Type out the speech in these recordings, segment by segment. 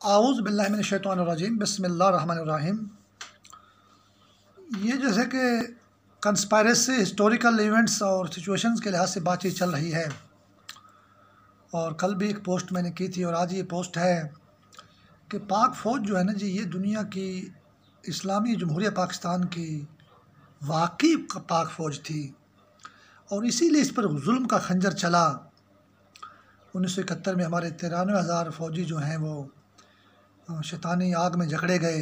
आऊज़ बिल्लाहि मिनश शैतानिर रजीम बिस्मिल्लाहिर रहमानिर रहीम। ये जैसे कि कंस्पायरेसी हिस्टोरिकल इवेंट्स और सिचुएशंस के लिहाज से बातचीत चल रही है, और कल भी एक पोस्ट मैंने की थी और आज ये पोस्ट है कि पाक फ़ौज जो है ना जी, ये दुनिया की इस्लामी जमहूरिया पाकिस्तान की वाकई पाक फ़ौज थी, और इसीलिए इस पर जुल्म का खंजर चला। 1971 में हमारे 93,000 फ़ौजी जो हैं वो शैतानी आग में जकड़े गए,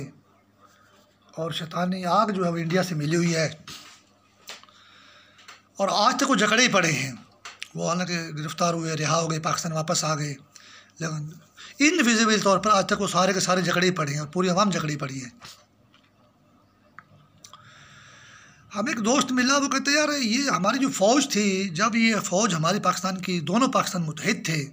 और शैतानी आग जो है वो इंडिया से मिली हुई है, और आज तक वो जकड़े ही पड़े हैं। वो हालांकि गिरफ़्तार हुए, रिहा हो गए, पाकिस्तान वापस आ गए, लेकिन इनविजिबल तौर पर आज तक वो सारे के सारे जकड़े ही पड़े हैं और पूरी आवाम जकड़ी पड़ी है। हमें एक दोस्त मिला, वो कहते यार ये हमारी जो फ़ौज थी, जब ये फ़ौज हमारी पाकिस्तान की, दोनों पाकिस्तान मुत्तहिद थे,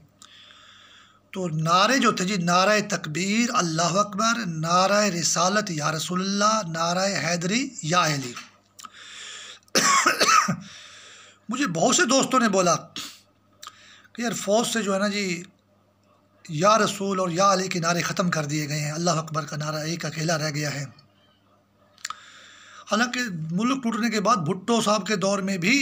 तो नारे जो थे जी, नारा तकबीर अल्लाह अकबर, नारा रिसालत या रसूलुल्लाह, नारा हैदरी या अली। मुझे बहुत से दोस्तों ने बोला कि यार फ़ौज से जो है ना जी, या रसूल और या अली के नारे ख़त्म कर दिए गए हैं, अल्लाह अकबर का नारा एक अकेला रह गया है। हालांकि मुल्क टूटने के बाद भुट्टो साहब के दौर में भी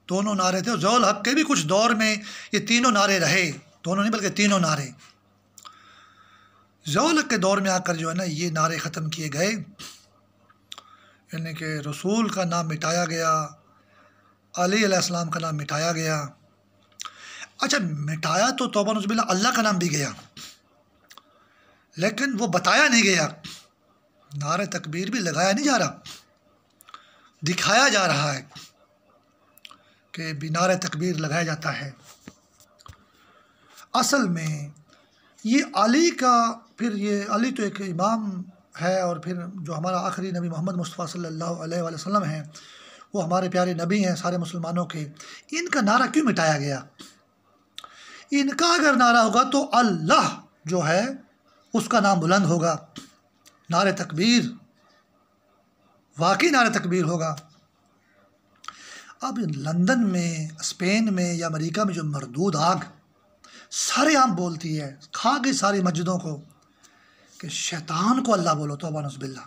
दोनों नारे थे, और ज़ौल हक के भी कुछ दौर में ये तीनों नारे रहे, दोनों नहीं बल्कि तीनों नारे। ज़ौल हक के दौर में आकर जो है ना ये नारे ख़त्म किए गए, यानी कि रसूल का नाम मिटाया गया, अली अलैहिस्सलाम का नाम मिटाया गया। अच्छा, मिटाया तो तौबा नौज़ुबिल्लाह अल्लाह का नाम भी गया, लेकिन वो बताया नहीं गया। नारे तकबीर भी लगाया नहीं जा रहा, दिखाया जा रहा है कि भी नारे तकबीर लगाया जाता है। असल में ये अली का, फिर ये अली तो एक इमाम है, और फिर जो हमारा आखिरी नबी मोहम्मद मुस्तफ़ा सल्लल्लाहु अलैहि वसल्लम हैं, वो हमारे प्यारे नबी हैं सारे मुसलमानों के। इनका नारा क्यों मिटाया गया? इनका अगर नारा होगा तो अल्लाह जो है उसका नाम बुलंद होगा, नारे तकबीर, वाकई नारे तकबीर होगा। अब लंदन में, स्पेन में या अमेरिका में जो मरदूद आग सारे आम बोलती है, खा गई सारी मस्जिदों को, कि शैतान को अल्लाह बोलो, तौबा नौज़ुबिल्लाह,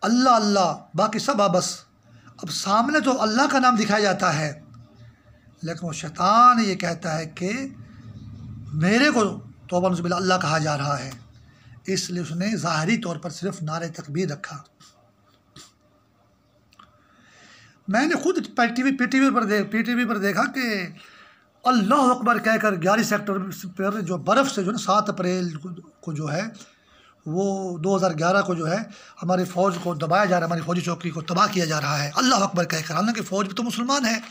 अल्लाह अल्लाह, बाकी सब बस। अब सामने तो अल्लाह का नाम दिखाया जाता है, लेकिन वो शैतान ये कहता है कि मेरे को तौबा नौज़ुबिल्लाह अल्लाह कहा जा रहा है, इसलिए उसने ज़ाहरी तौर पर सिर्फ नारे तकबीर रखा। मैंने खुद पीटीवी पर देखा कि अल्लाह अकबर कहकर 11 सेक्टर पर जो बर्फ़ से जो है 7 अप्रैल को जो है वो 2011 को जो है हमारी फ़ौज को दबाया जा रहा है, हमारी फ़ौजी चौकी को तबाह किया जा रहा है अल्लाह अकबर कहकर। हालांकि फ़ौज भी तो मुसलमान है,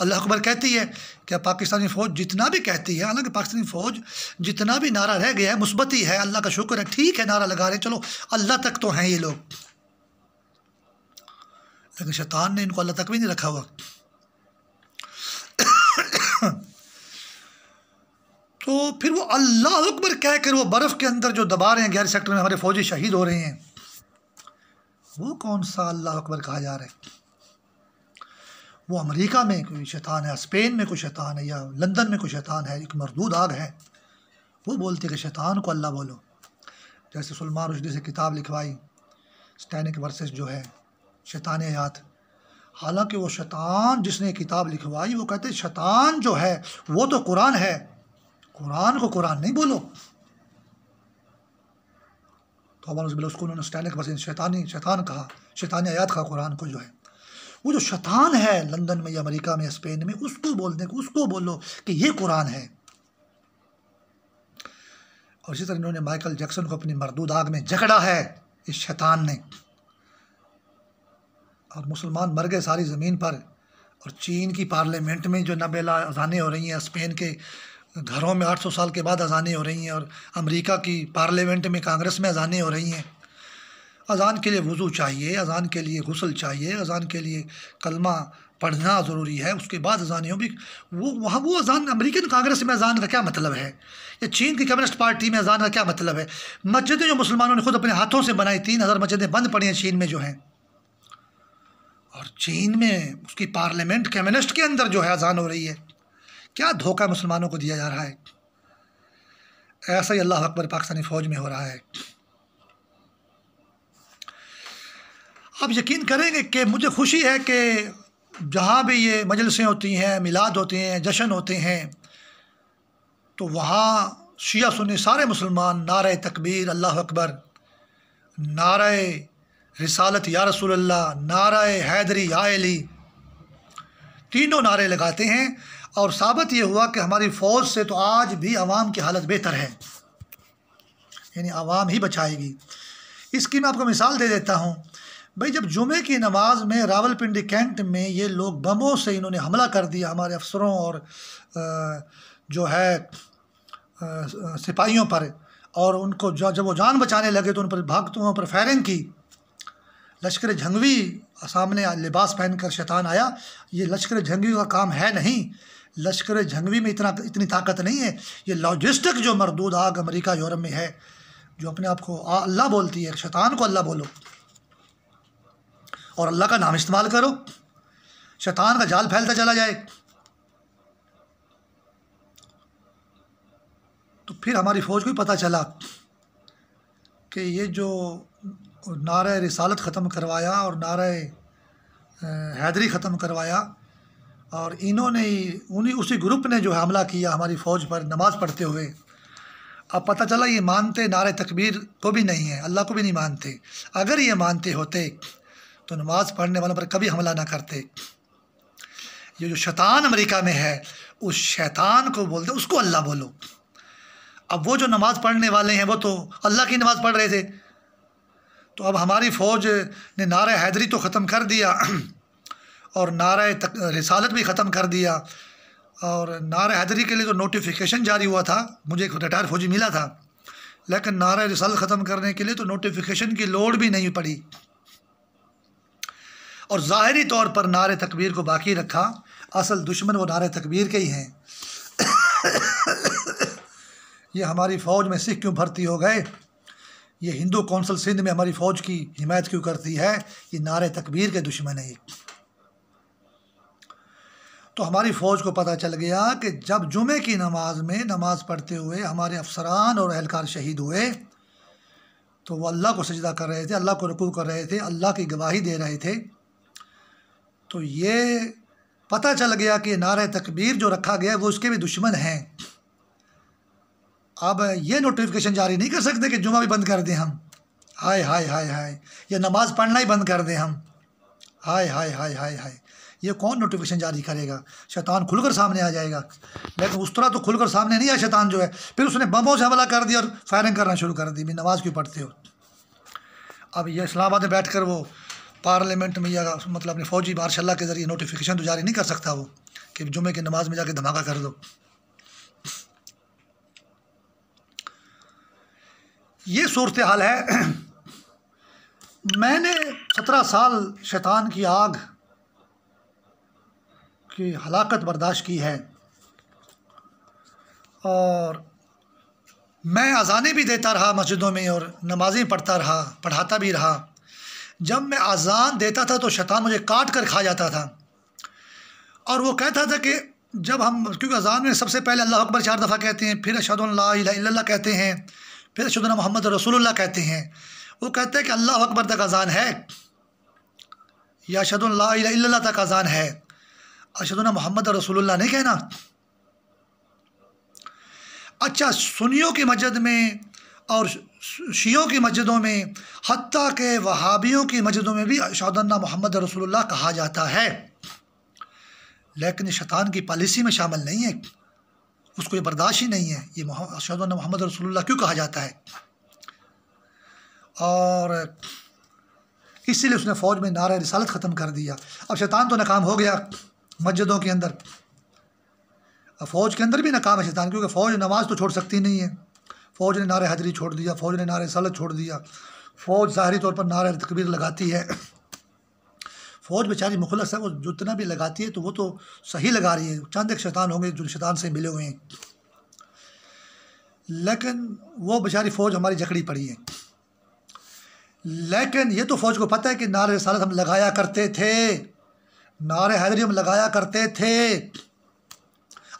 अल्लाह अकबर कहती है। क्या पाकिस्तानी फ़ौज जितना भी कहती है, हालांकि पाकिस्तानी फ़ौज जितना भी नारा रह गया है मुस्बत ही है, अल्लाह का शुक्र है, ठीक है नारा लगा रहे, चलो अल्लाह तक तो हैं ये लोग, लेकिन शैतान ने इनको अल्लाह तक भी नहीं रखा हुआ। तो फिर वो अल्लाह अकबर कहकर वो बर्फ़ के अंदर जो दबा रहे हैं 11 सेक्टर में, हमारे फ़ौजी शहीद हो रहे हैं, वो कौन सा अल्लाह अकबर कहा जा रहा है? वो अमेरिका में कोई शैतान है, स्पेन में कोई शैतान है, या लंदन में कोई शैतान है, एक मरदूद आग है, वो बोलती है कि शैतान को अल्लाह बोलो। जैसे सलमान रुश्दी से किताब लिखवाई स्टैनिक वर्सेस जो है शैतान आयात, हालांकि वो शैतान जिसने किताब लिखवाई वो कहते शैतान जो है वो तो कुरान है, कुरान को कुरान नहीं बोलो। तो उसको उन्होंने स्टैनिक वर्सेस शैतान कहा, शैतान आयात कहा कुरान को, जो है वो जो शैतान है लंदन में या अमेरिका में, स्पेन में, उसको बोलने को, उसको बोलो कि ये कुरान है। और इसी तरह इन्होंने माइकल जैक्सन को अपनी मरदूद आग में जकड़ा है इस शैतान ने, और मुसलमान मर गए सारी ज़मीन पर। और चीन की पार्लियामेंट में जो नाबेला अज़ानें हो रही हैं, स्पेन के घरों में 800 साल के बाद अज़ानें हो रही हैं, और अमेरिका की पार्लियामेंट में, कांग्रेस में अज़ानें हो रही हैं। अज़ान के लिए वज़ू चाहिए, अज़ान के लिए गुस्ल चाहिए, अज़ान के लिए कलमा पढ़ना ज़रूरी है, उसके बाद अज़ानें हो भी। वो वहाँ वो अज़ान, अमेरिकन कांग्रेस में अज़ान का क्या मतलब है, या चीन की कम्युनिस्ट पार्टी में अज़ान का क्या मतलब है? मस्जिदें जो मुसलमानों ने खुद अपने हाथों से बनाई, 3000 मस्जिदें बंद पड़ी हैं चीन में जो हैं, और चीन में उसकी पार्लियामेंट कम्युनिस्ट के अंदर जो है अज़ान हो रही है। क्या धोखा मुसलमानों को दिया जा रहा है। ऐसा ही अल्लाह अकबर पाकिस्तानी फ़ौज में हो रहा है। आप यकीन करेंगे कि मुझे खुशी है कि जहाँ भी ये मजलिसें होती हैं, मिलाद होते हैं, जश्न होते हैं, तो वहाँ शिया सुन्नी सारे मुसलमान नारे तकबीर अल्लाह अकबर, नारे रिसालत या रसूल अल्लाह, नारे हैदरी या अली, तीनों नारे लगाते हैं। और साबित ये हुआ कि हमारी फ़ौज से तो आज भी आवाम की हालत बेहतर है, यानी आवाम ही बचाएगी। इसकी मैं आपको मिसाल दे देता हूँ। भाई जब जुमे की नमाज में रावलपिंडी कैंट में ये लोग बमों से इन्होंने हमला कर दिया हमारे अफसरों और जो है सिपाहियों पर, और उनको जब वो जान बचाने लगे तो उन पर भागतुओं पर फायरिंग की। लश्कर झंगवी सामने लिबास पहनकर शैतान आया। ये लश्कर झंगवी का काम है नहीं, लश्कर झंगवी में इतनी ताकत नहीं है। ये लॉजिस्टिक जो मरदूद आग अमेरिका यूरोप में है, जो अपने आप को अल्लाह बोलती है, शैतान को अल्लाह बोलो और अल्लाह का नाम इस्तेमाल करो, शैतान का जाल फैलता चला जाए। तो फिर हमारी फ़ौज को भी पता चला कि ये जो नारे रिसालत ख़त्म करवाया और नारे हैदरी ख़त्म करवाया, और इन्होंने उन्हीं उसी ग्रुप ने जो है हमला किया हमारी फ़ौज पर नमाज़ पढ़ते हुए। अब पता चला ये मानते नारे तकबीर को भी नहीं है, अल्लाह को भी नहीं मानते। अगर ये मानते होते तो नमाज़ पढ़ने वालों पर कभी हमला ना करते। ये जो शैतान अमेरिका में है, उस शैतान को बोलते, उसको अल्लाह बोलो। अब वो जो नमाज़ पढ़ने वाले हैं वो तो अल्लाह की नमाज़ पढ़ रहे थे। तो अब हमारी फ़ौज ने नारा हैदरी तो ख़त्म कर दिया और नारा रिसालत भी ख़त्म कर दिया। और नारा हैदरी के लिए तो नोटिफिकेशन जारी हुआ था, मुझे एक रिटायर फ़ौजी मिला था, लेकिन नारा रिसालत ख़त्म करने के लिए तो नोटिफिकेशन की लोड भी नहीं पड़ी। और ज़ाहिरी तौर पर नारे तकबीर को बाकी रखा। असल दुश्मन वो नारे तकबीर के ही हैं। ये हमारी फ़ौज में सिख क्यों भर्ती हो गए, ये हिंदू कौंसल सिंध में हमारी फ़ौज की हिमायत क्यों करती है, ये नारे तकबीर के दुश्मन है। तो हमारी फ़ौज को पता चल गया कि जब जुमे की नमाज में नमाज़ पढ़ते हुए हमारे अफसरान और अहलकार शहीद हुए तो वो अल्लाह को सजदा कर रहे थे, अल्लाह को रुकू कर रहे थे, अल्लाह की गवाही दे रहे थे। तो ये पता चल गया कि नारे तकबीर जो रखा गया वो उसके भी दुश्मन हैं। अब ये नोटिफिकेशन जारी नहीं कर सकते कि जुमा भी बंद कर दें हम, हाय हाय हाय हाय, या नमाज़ पढ़ना ही बंद कर दें हम, हाय हाय हाय हाय हाय। ये कौन नोटिफिकेशन जारी करेगा? शैतान खुलकर सामने आ जाएगा। लेकिन उस तरह तो खुलकर सामने नहीं आया शैतान जो है। फिर उसने बमों से हमला कर दिया और फायरिंग करना शुरू कर दी, भी नमाज़ क्यों पढ़ते हो। अब ये इस्लामाबाद में बैठ कर वो पार्लियामेंट में या मतलब अपने फ़ौजी मार्शल्ला के ज़रिए नोटिफिकेशन तो जारी नहीं कर सकता वो कि जुमे की नमाज में जाके धमाका कर दो। ये सूरत हाल है। मैंने 17 साल शैतान की आग की हलाकत बर्दाश्त की है और मैं अज़ानें भी देता रहा मस्जिदों में और नमाज़ें पढ़ता रहा, पढ़ाता भी रहा। जब मैं अज़ान देता था तो शैतान मुझे काट कर खा जाता था और वो कहता था कि जब हम, क्योंकि अज़ान में सबसे पहले अल्लाह अकबर 4 दफ़ा कहते हैं, फिर अशहदु अन ला इलाहा इल्लल्लाह कहते हैं, फिर अशहदु अन्ना मुहम्मद रसूलुल्लाह कहते हैं। वो कहते हैं कि अल्लाह अकबर तक अज़ान है या अशहदु अन ला इलाहा इल्लल्लाह तक अज़ान है, अशहदु अन्ना मुहम्मद रसूलुल्लाह नहीं कहना। अच्छा, सुन्नियों की मस्जिद में और शियों की मस्जिदों में, हत्ता के वहाबियों की मस्जिदों में भी अशहदु अन्ना मुहम्मद रसूलुल्लाह कहा जाता है, लेकिन शैतान की पॉलिसी में शामिल नहीं है। उसको ये बर्दाश्त ही नहीं है ये अशहदु अन्ना मुहम्मद रसूलुल्लाह क्यों कहा जाता है। और इसीलिए उसने फ़ौज में नारा रिसालत ख़त्म कर दिया। अब शैतान तो नाकाम हो गया मस्जिदों के अंदर, अब फ़ौज के अंदर भी नाकाम है शैतान, क्योंकि फ़ौज नमाज तो छोड़ सकती नहीं है। फ़ौज ने नारे हैदरी छोड़ दिया, फ़ौज ने नारे रिसालत छोड़ दिया। फ़ौज ज़ाहरी तौर पर नारे तकबीर लगाती है। फ़ौज बेचारी मुखलस है, वो जितना भी लगाती है तो वो तो सही लगा रही है। चंद एक शैतान होंगे जो शैतान से मिले हुए हैं, लेकिन वो बेचारी फ़ौज हमारी जकड़ी पड़ी है। लेकिन ये तो फ़ौज को पता है कि नारे रिसालत हम लगाया करते थे, नारे हैदरी हम लगाया करते थे।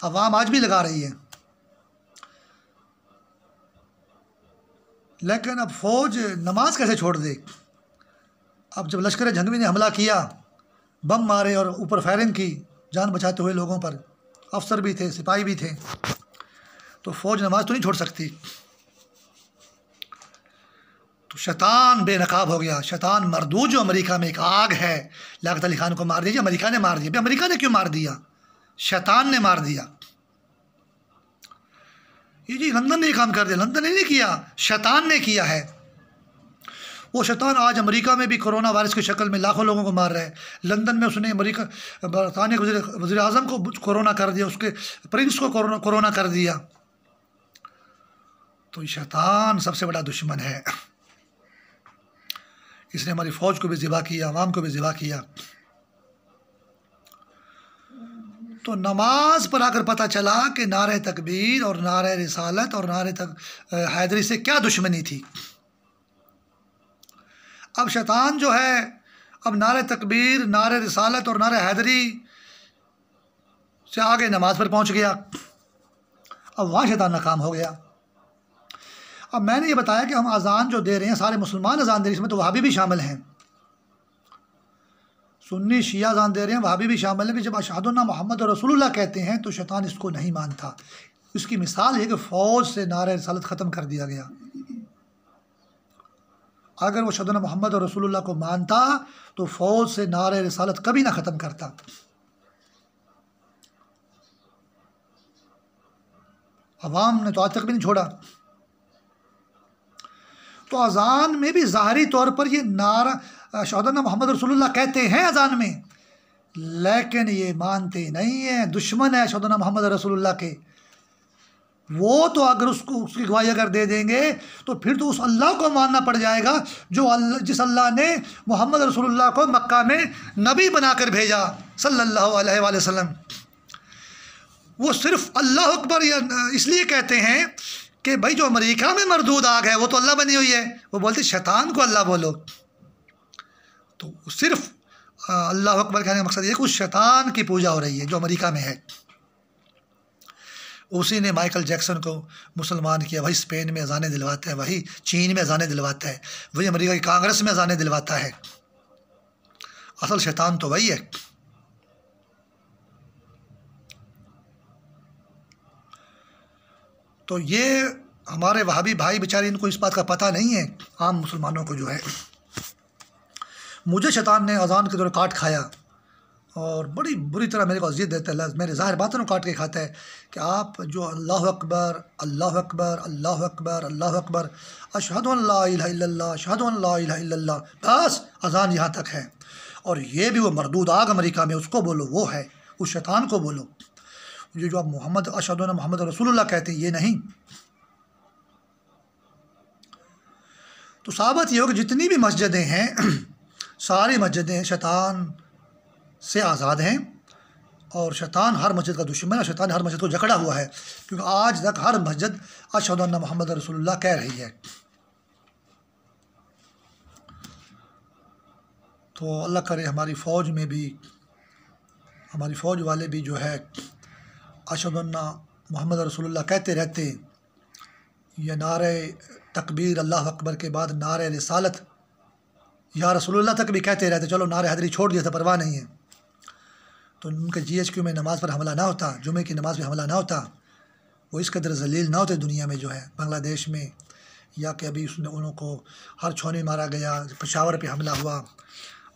अवाम आज भी लगा रही है। लेकिन अब फ़ौज नमाज कैसे छोड़ दे? अब जब लश्कर जंगवी ने हमला किया, बम मारे और ऊपर फायरिंग की जान बचाते हुए लोगों पर, अफसर भी थे, सिपाही भी थे, तो फ़ौज नमाज तो नहीं छोड़ सकती। तो शैतान बेनकाब हो गया, शैतान मरदूद जो अमेरिका में एक आग है, लियाकत अली खान को मार दिया। अमेरिका ने मार दिया। अमेरिका ने क्यों मार दिया? शैतान ने मार दिया। ये जी लंदन ने काम कर दिया, लंदन ने नहीं किया, शैतान ने किया है। वो शैतान आज अमेरिका में भी कोरोना वायरस की शक्ल में लाखों लोगों को मार रहा है। लंदन में उसने अमेरिका बरतानिया के वज़ीर आज़म को कोरोना कर दिया, उसके प्रिंस को कोरोना कर दिया। तो शैतान सबसे बड़ा दुश्मन है। इसने हमारी फ़ौज को भी ज़िबा किया, अवाम को भी ज़िबा किया। तो नमाज पर आकर पता चला कि नारे तकबीर और नारे रिसालत और नारे हैदरी से क्या दुश्मनी थी। अब शैतान जो है, अब नारे तकबीर, नारे रिसालत और नारे हैदरी से आगे नमाज पर पहुंच गया। अब वहाँ शैतान नाकाम हो गया। अब मैंने ये बताया कि हम अजान जो दे रहे हैं, सारे मुसलमान अजान दे रहे हैं, इसमें तो वहाबी भी शामिल हैं, सुन्नी शिया अजान दे रहे हैं, वहाबी भी शामिल हैं। कि जब अशहदु अन्ना मुहम्मद रसूलुल्लाह कहते हैं तो शैतान इसको नहीं मानता। इसकी मिसाल है कि फ़ौज से नारे रिसालत ख़त्म कर दिया गया। अगर वो अशहदु अन्ना मुहम्मद रसूलुल्लाह को मानता तो फ़ौज से नारे रिसालत कभी ना ख़त्म करता। अवाम ने तो आज तक भी नहीं छोड़ा। तो अजान में भी ज़ाहरी तौर पर ये नारा अशहदु अन्ना मुहम्मद रसूलुल्लाह कहते हैं अजान में, लेकिन ये मानते नहीं हैं, दुश्मन है अशहदु अन्ना मुहम्मद रसूलुल्लाह के। वो तो अगर उसकी गवाही अगर दे देंगे तो फिर तो उस अल्लाह को मानना पड़ जाएगा जो जिस अल्लाह ने मोहम्मद रसूलुल्लाह को मक्का में नबी बनाकर भेजा सल्लल्लाहु अलैहि वसल्लम। वो सिर्फ अल्लाह अकबर इसलिए कहते हैं कि भाई जो अमेरिका में मरदूद आग है वो तो अल्लाह बनी हुई है। वो बोलते शैतान को अल्लाह बोलो। तो सिर्फ अल्लाह अकबर कहने का मकसद ये कि उस शैतान की पूजा हो रही है जो अमेरिका में है। उसी ने माइकल जैक्सन को मुसलमान किया, वही स्पेन में अजानें दिलवाता है, वही चीन में अजानें दिलवाता है, वही अमेरिका की कांग्रेस में अजानें दिलवाता है। असल शैतान तो वही है। तो ये हमारे वहाबी भाई बेचारे, इनको इस बात का पता नहीं है, आम मुसलमानों को जो है। मुझे शैतान ने अजान के दौरान काट खाया और बड़ी बुरी तरह मेरे को अज़ियत देता है, मेरे ज़ाहिर बातों को काट के खाता है कि आप जो अल्लाह अकबर अल्लाह अकबर अल्लाह अकबर अल्लाह अकबर अशहदु अल्ला इलाहा इल्लल्लाह अशहदु अल्ला इलाहा इल्लल्लाह, बस अजान यहाँ तक है। और ये भी वो मरदूद आग अमेरिका में, उसको बोलो, वो है, उस शैतान को बोलो। ये जो आप मोहम्मद अशहदु अन्ना मुहम्मद रसूलुल्लाह कहते हैं ये नहीं। तो साबित ये हो कि जितनी भी मस्जिदें हैं सारी मस्जिदें शैतान से आज़ाद हैं और शैतान हर मस्जिद का दुश्मन है। शैतान हर मस्जिद को जकड़ा हुआ है, क्योंकि आज तक हर मस्जिद अशहदु अन्ना मुहम्मद रसूलुल्लाह कह रही है। तो अल्लाह करे हमारी फ़ौज में भी, हमारी फ़ौज वाले भी जो है अशहदु अन्ना मुहम्मद रसूलुल्लाह कहते रहते, या नारे तकबीर अल्लाह अकबर के बाद नारे रिसालत या रसूलुल्लाह तक भी कहते रहते। चलो नारे हैदरी छोड़ दिया था, परवाह नहीं है। तो उनके GHQ में नमाज़ पर हमला ना होता, जुमे की नमाज़ पर हमला ना होता, वो इस कदर जलील ना होते दुनिया में जो है बांग्लादेश में, या कि अभी उनको हर छोने मारा गया, पेशावर पे हमला हुआ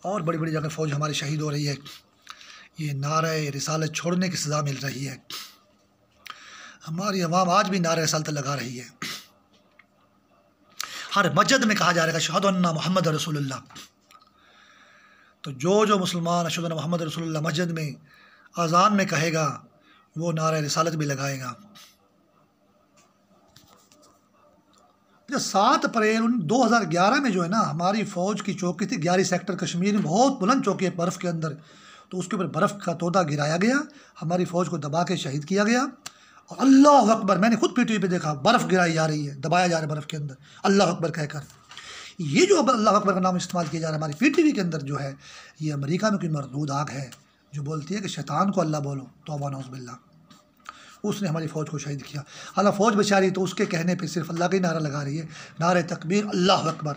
और बड़ी बड़ी जगह फ़ौज हमारी शहीद हो रही है। ये नारे रिसालत छोड़ने की सज़ा मिल रही है। हमारी अवाम आज भी नारे रिसालत लगा रही है। हर मस्जिद में कहा जा रहा है अशहदु अन्ना मुहम्मद रसूलुल्लाह। तो जो मुसलमान अशहदु अन्ना मुहम्मद रसूलुल्लाह मस्जिद में अज़ान में कहेगा वो नारे रिसालत भी लगाएगा। जब 7 अप्रैल 2011 में जो है ना हमारी फ़ौज की चौकी थी 11 सेक्टर कश्मीर में, बहुत बुलंद चौकी है बर्फ़ के अंदर, तो उसके ऊपर बर्फ़ का तोदा गिराया गया, हमारी फ़ौज को दबा के शहीद किया गया। और अल्लाह अकबर, मैंने खुद PTV पे देखा, बर्फ़ गिराई जा रही है, दबाया जा रहा है बर्फ़ के अंदर अल्लाह अकबर कहकर। ये जो अल्लाह अकबर का नाम इस्तेमाल किया जा रहा है हमारी PTV के अंदर जो है, ये अमेरिका में कोई मरदूद आग है जो बोलती है कि शैतान को अल्लाह बोलो, तौबा नऊज़ बिल्लाह। उसने हमारी फ़ौज को शहीद किया। हालांकि फ़ौज बेचारी तो उसके कहने पे सिर्फ अल्लाह का ही नारा लगा रही है, नारे तकबीर अल्लाह अकबर।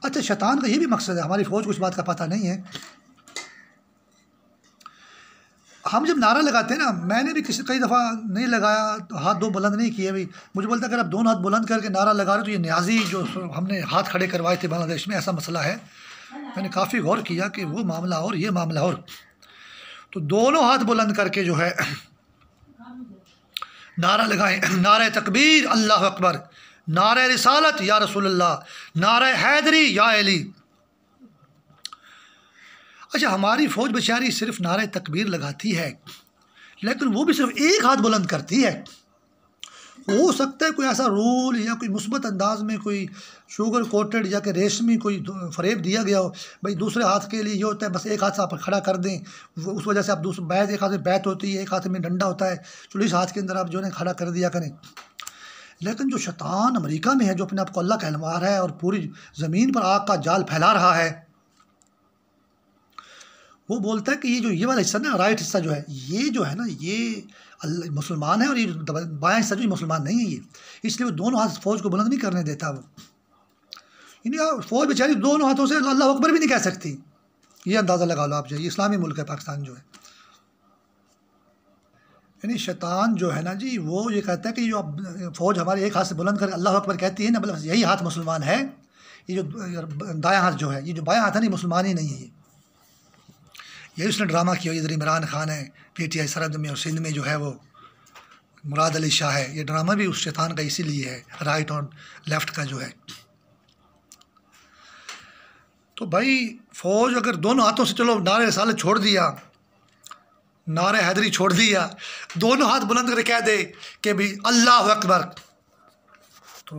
अच्छा, शैतान का ये भी मकसद है, हमारी फ़ौज को इस बात का पता नहीं है। हम जब नारा लगाते हैं ना, मैंने भी कई दफ़ा नहीं लगाया तो हाथ दो बुलंद नहीं किए भी, मुझे बोलता अगर आप दोनों हाथ बुलंद करके नारा लगा रहे हो तो ये न्याजी जो हमने हाथ खड़े करवाए थे बांग्लादेश में, ऐसा मसला है। मैंने काफ़ी गौर किया कि वो मामला और ये मामला और, तो दोनों हाथ बुलंद करके जो है नारा लगाएं, नारे तकबीर अल्लाह अकबर, नारे रिसालत या रसूलल्लाह, नारे हैदरी या अली। अच्छा, हमारी फ़ौज बेचारी सिर्फ नारे तकबीर लगाती है, लेकिन वो भी सिर्फ एक हाथ बुलंद करती है। हो सकता है कोई ऐसा रूल या कोई मुस्बत अंदाज में कोई शुगर कोटेड या कि रेशमी कोई फ़रेब दिया गया हो, भाई दूसरे हाथ के लिए ये होता है बस एक हाथ से आप खड़ा कर दें, उस वजह से आप दूसरे बैत, एक हाथ में बैत होती है, एक हाथ में डंडा होता है, चलो इस हाथ के अंदर आप जो है खड़ा कर दिया करें। लेकिन जो शैतान अमेरिका में है, जो अपने आप को अल्लाह कहलवा रहा है और पूरी ज़मीन पर आग का जाल फैला रहा है, वो बोलता है कि ये वाला हिस्सा ना, राइट हिस्सा जो है, ये जो है ना, ये मुसलमान है और ये बायां हिस्सा जो ये मुसलमान नहीं है, ये इसलिए वो दोनों हाथ फ़ौज को बुलंद नहीं करने देता। वो यानी फ़ौज बेचारी दोनों हाथों से अल्लाह अकबर भी नहीं कह सकती। ये अंदाज़ा लगा लो आप, जो ये इस्लामी मुल्क है पाकिस्तान जो है। यानी शैतान जो है ना जी, वो ये कहता है कि जो अब फ़ौज हमारे एक हाथ से बुलंद कर अल्लाह अकबर कहती है ना, मतलब यही हाथ मुसलमान है, ये जो दायां हाथ जो है, ये जो बायां हाथ है नहीं, मुसलमान ही नहीं है। यही उसने ड्रामा किया। इधर इमरान खान है PTI सरहद में, और सिंध में जो है वो मुराद अली शाह है। ये ड्रामा भी उस शैतान का इसीलिए है, राइट और लेफ़्ट का जो है। तो भाई फ़ौज अगर दोनों हाथों से, चलो नारे रिसालत छोड़ दिया, नारे हैदरी छोड़ दिया, दोनों हाथ बुलंद करके कह दे कि भी अल्लाह अकबर, तो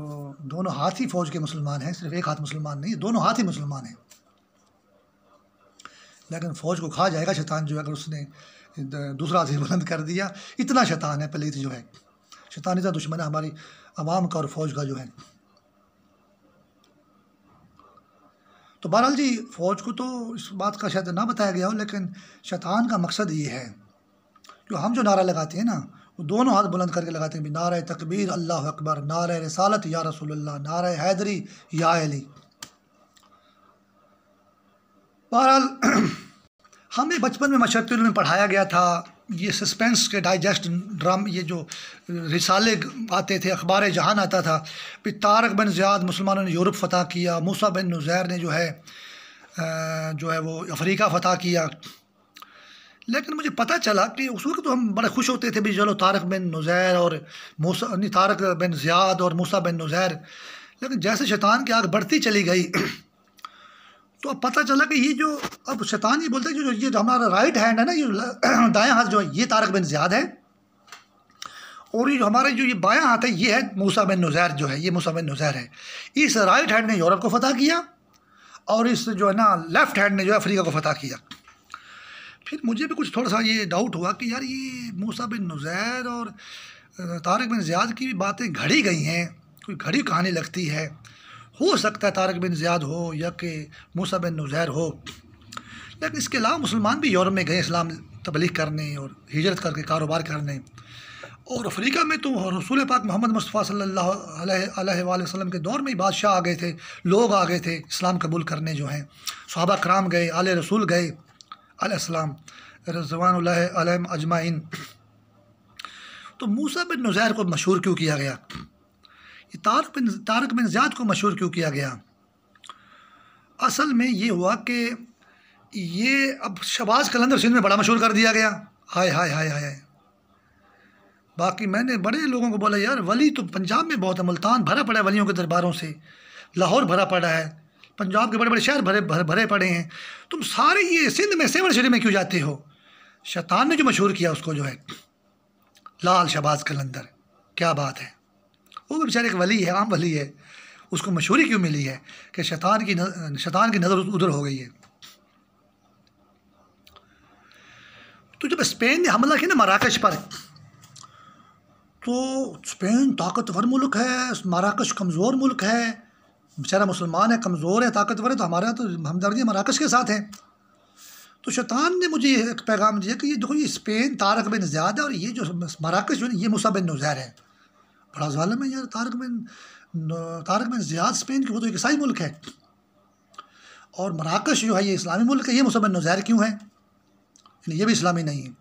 दोनों हाथ ही फ़ौज के मुसलमान हैं, सिर्फ एक हाथ मुसलमान नहीं है, दोनों हाथ ही मुसलमान हैं। लेकिन फ़ौज को खा जाएगा शैतान जो है, अगर उसने दूसरा हाथ ही बुलंद कर दिया। इतना शैतान है पलीत जो है, शैतान इतना दुश्मन है हमारी आवाम का और फ़ौज का जो है। तो बहरहाल जी, फ़ौज को तो इस बात का शायद ना बताया गया हो, लेकिन शैतान का मकसद ये है, जो हम जो नारा लगाते हैं ना, वो दोनों हाथ बुलंद करके लगाते हैं, नारे तकबीर अल्लाह अकबर, नारे रिसालत या रसूलल्लाह, नारे हैदरी या अली। बहरहाल हमें बचपन में मशरक़ी में पढ़ाया गया था, ये सस्पेंस के डाइजेस्ट ड्राम, ये जो रिसाले आते थे, अखबार जहान आता था, फिर तारक बिन ज़ियाद मुसलमानों ने यूरोप फ़तह किया, मूसा बिन नुज़ैर ने जो है वो अफ्रीका फ़तह किया। लेकिन मुझे पता चला कि उस वक्त तो हम बड़े खुश होते थे भी, चलो तारक बिन नुज़ैर और मूसा, तारक बिन ज़ियाद और मूसा बिन नुज़ैर। लेकिन जैसे शैतान की आग बढ़ती चली गई तो अब पता चला कि ये जो अब शैतान ये बोलता है कि ये जो हमारा राइट हैंड है ना, ये दायां हाथ जो है ये तारक बिन ज़ियाद है, और ये जो हमारा जो ये बायां हाथ है ये है मूसा बिन नुज़ैर जो है, ये मूसा बिन नुज़ैर है। इस राइट हैंड ने यूरोप को फ़तह किया और इस जो है ना लेफ़्ट हैंड ने जो है अफ्रीका को फ़तह किया। फिर मुझे भी कुछ थोड़ा सा ये डाउट हुआ कि यार ये मूसा बिन नुज़ैर और तारक बिन ज़ियाद की भी बातें घड़ी गई हैं, कोई घड़ी कहानी लगती है। हो सकता है तारक बिन ज़ियाद हो या कि मूसा बिन नुज़ैर हो, लेकिन इसके अलावा मुसलमान भी यूरोप में गए इस्लाम तबलीग करने और हिजरत करके कारोबार करने। और अफ्रीका में तो रसूल पाक मोहम्मद मुस्तफ़ा सल्लल्लाहु अलैहि वसल्लम के दौर में ही बादशाह आ गए थे, लोग आ गए थे इस्लाम कबूल करने जो हैं, सहाबा कराम गए, आले रसूल गए अलैहिस्सलाम रज़वानुल्लाहि अलैहिम अजमाइन। तो मूसा बिन नुज़ैर को मशहूर क्यों किया गया, ये तारक बिन ज़ियाद को मशहूर क्यों किया गया? असल में ये हुआ कि ये अब शहबाज कलंदर सिंध में बड़ा मशहूर कर दिया गया। हाय हाय हाय हाय। बाकी मैंने बड़े लोगों को बोला यार वली तो पंजाब में बहुत है, मुल्तान भरा पड़ा है वलियों के दरबारों से, लाहौर भरा पड़ा है, पंजाब के बड़े बड़े शहर भरे पड़े हैं, तुम सारे ये सिंध में सेवन शरीफ में क्यों जाते हो? शैतान ने जो मशहूर किया उसको जो है लाल शहबाज कलंदर, क्या बात है। वो भी बेचारे एक वली है, आम वली है, उसको मशहूरी क्यों मिली है कि शैतान की नज़र उधर हो गई है। तो जब स्पेन ने हमला किया ना मराकश पर, तो स्पेन ताकतवर मुल्क है, मराकश कमज़ोर मुल्क है, बेचारा मुसलमान है, कमज़ोर है, ताकतवर है, तो हमारे यहाँ तो हमदर्दी मराकश के साथ है। तो शैतान ने मुझे एक पैगाम दिया कि ये देखो, ये स्पेन तारक बिन ज़ियाद है, और ये जो मराकश जो है ये मूसा बिन नुज़ैर है। बड़ा ज़ालिम है यार, तारक बिन ज़ियाद स्पेन की, वो तो एक ईसाई मुल्क है, और मराकश जो है ये इस्लामी मुल्क है, ये मूसा बिन नुज़ैर क्यों है? ये भी इस्लामी नहीं है।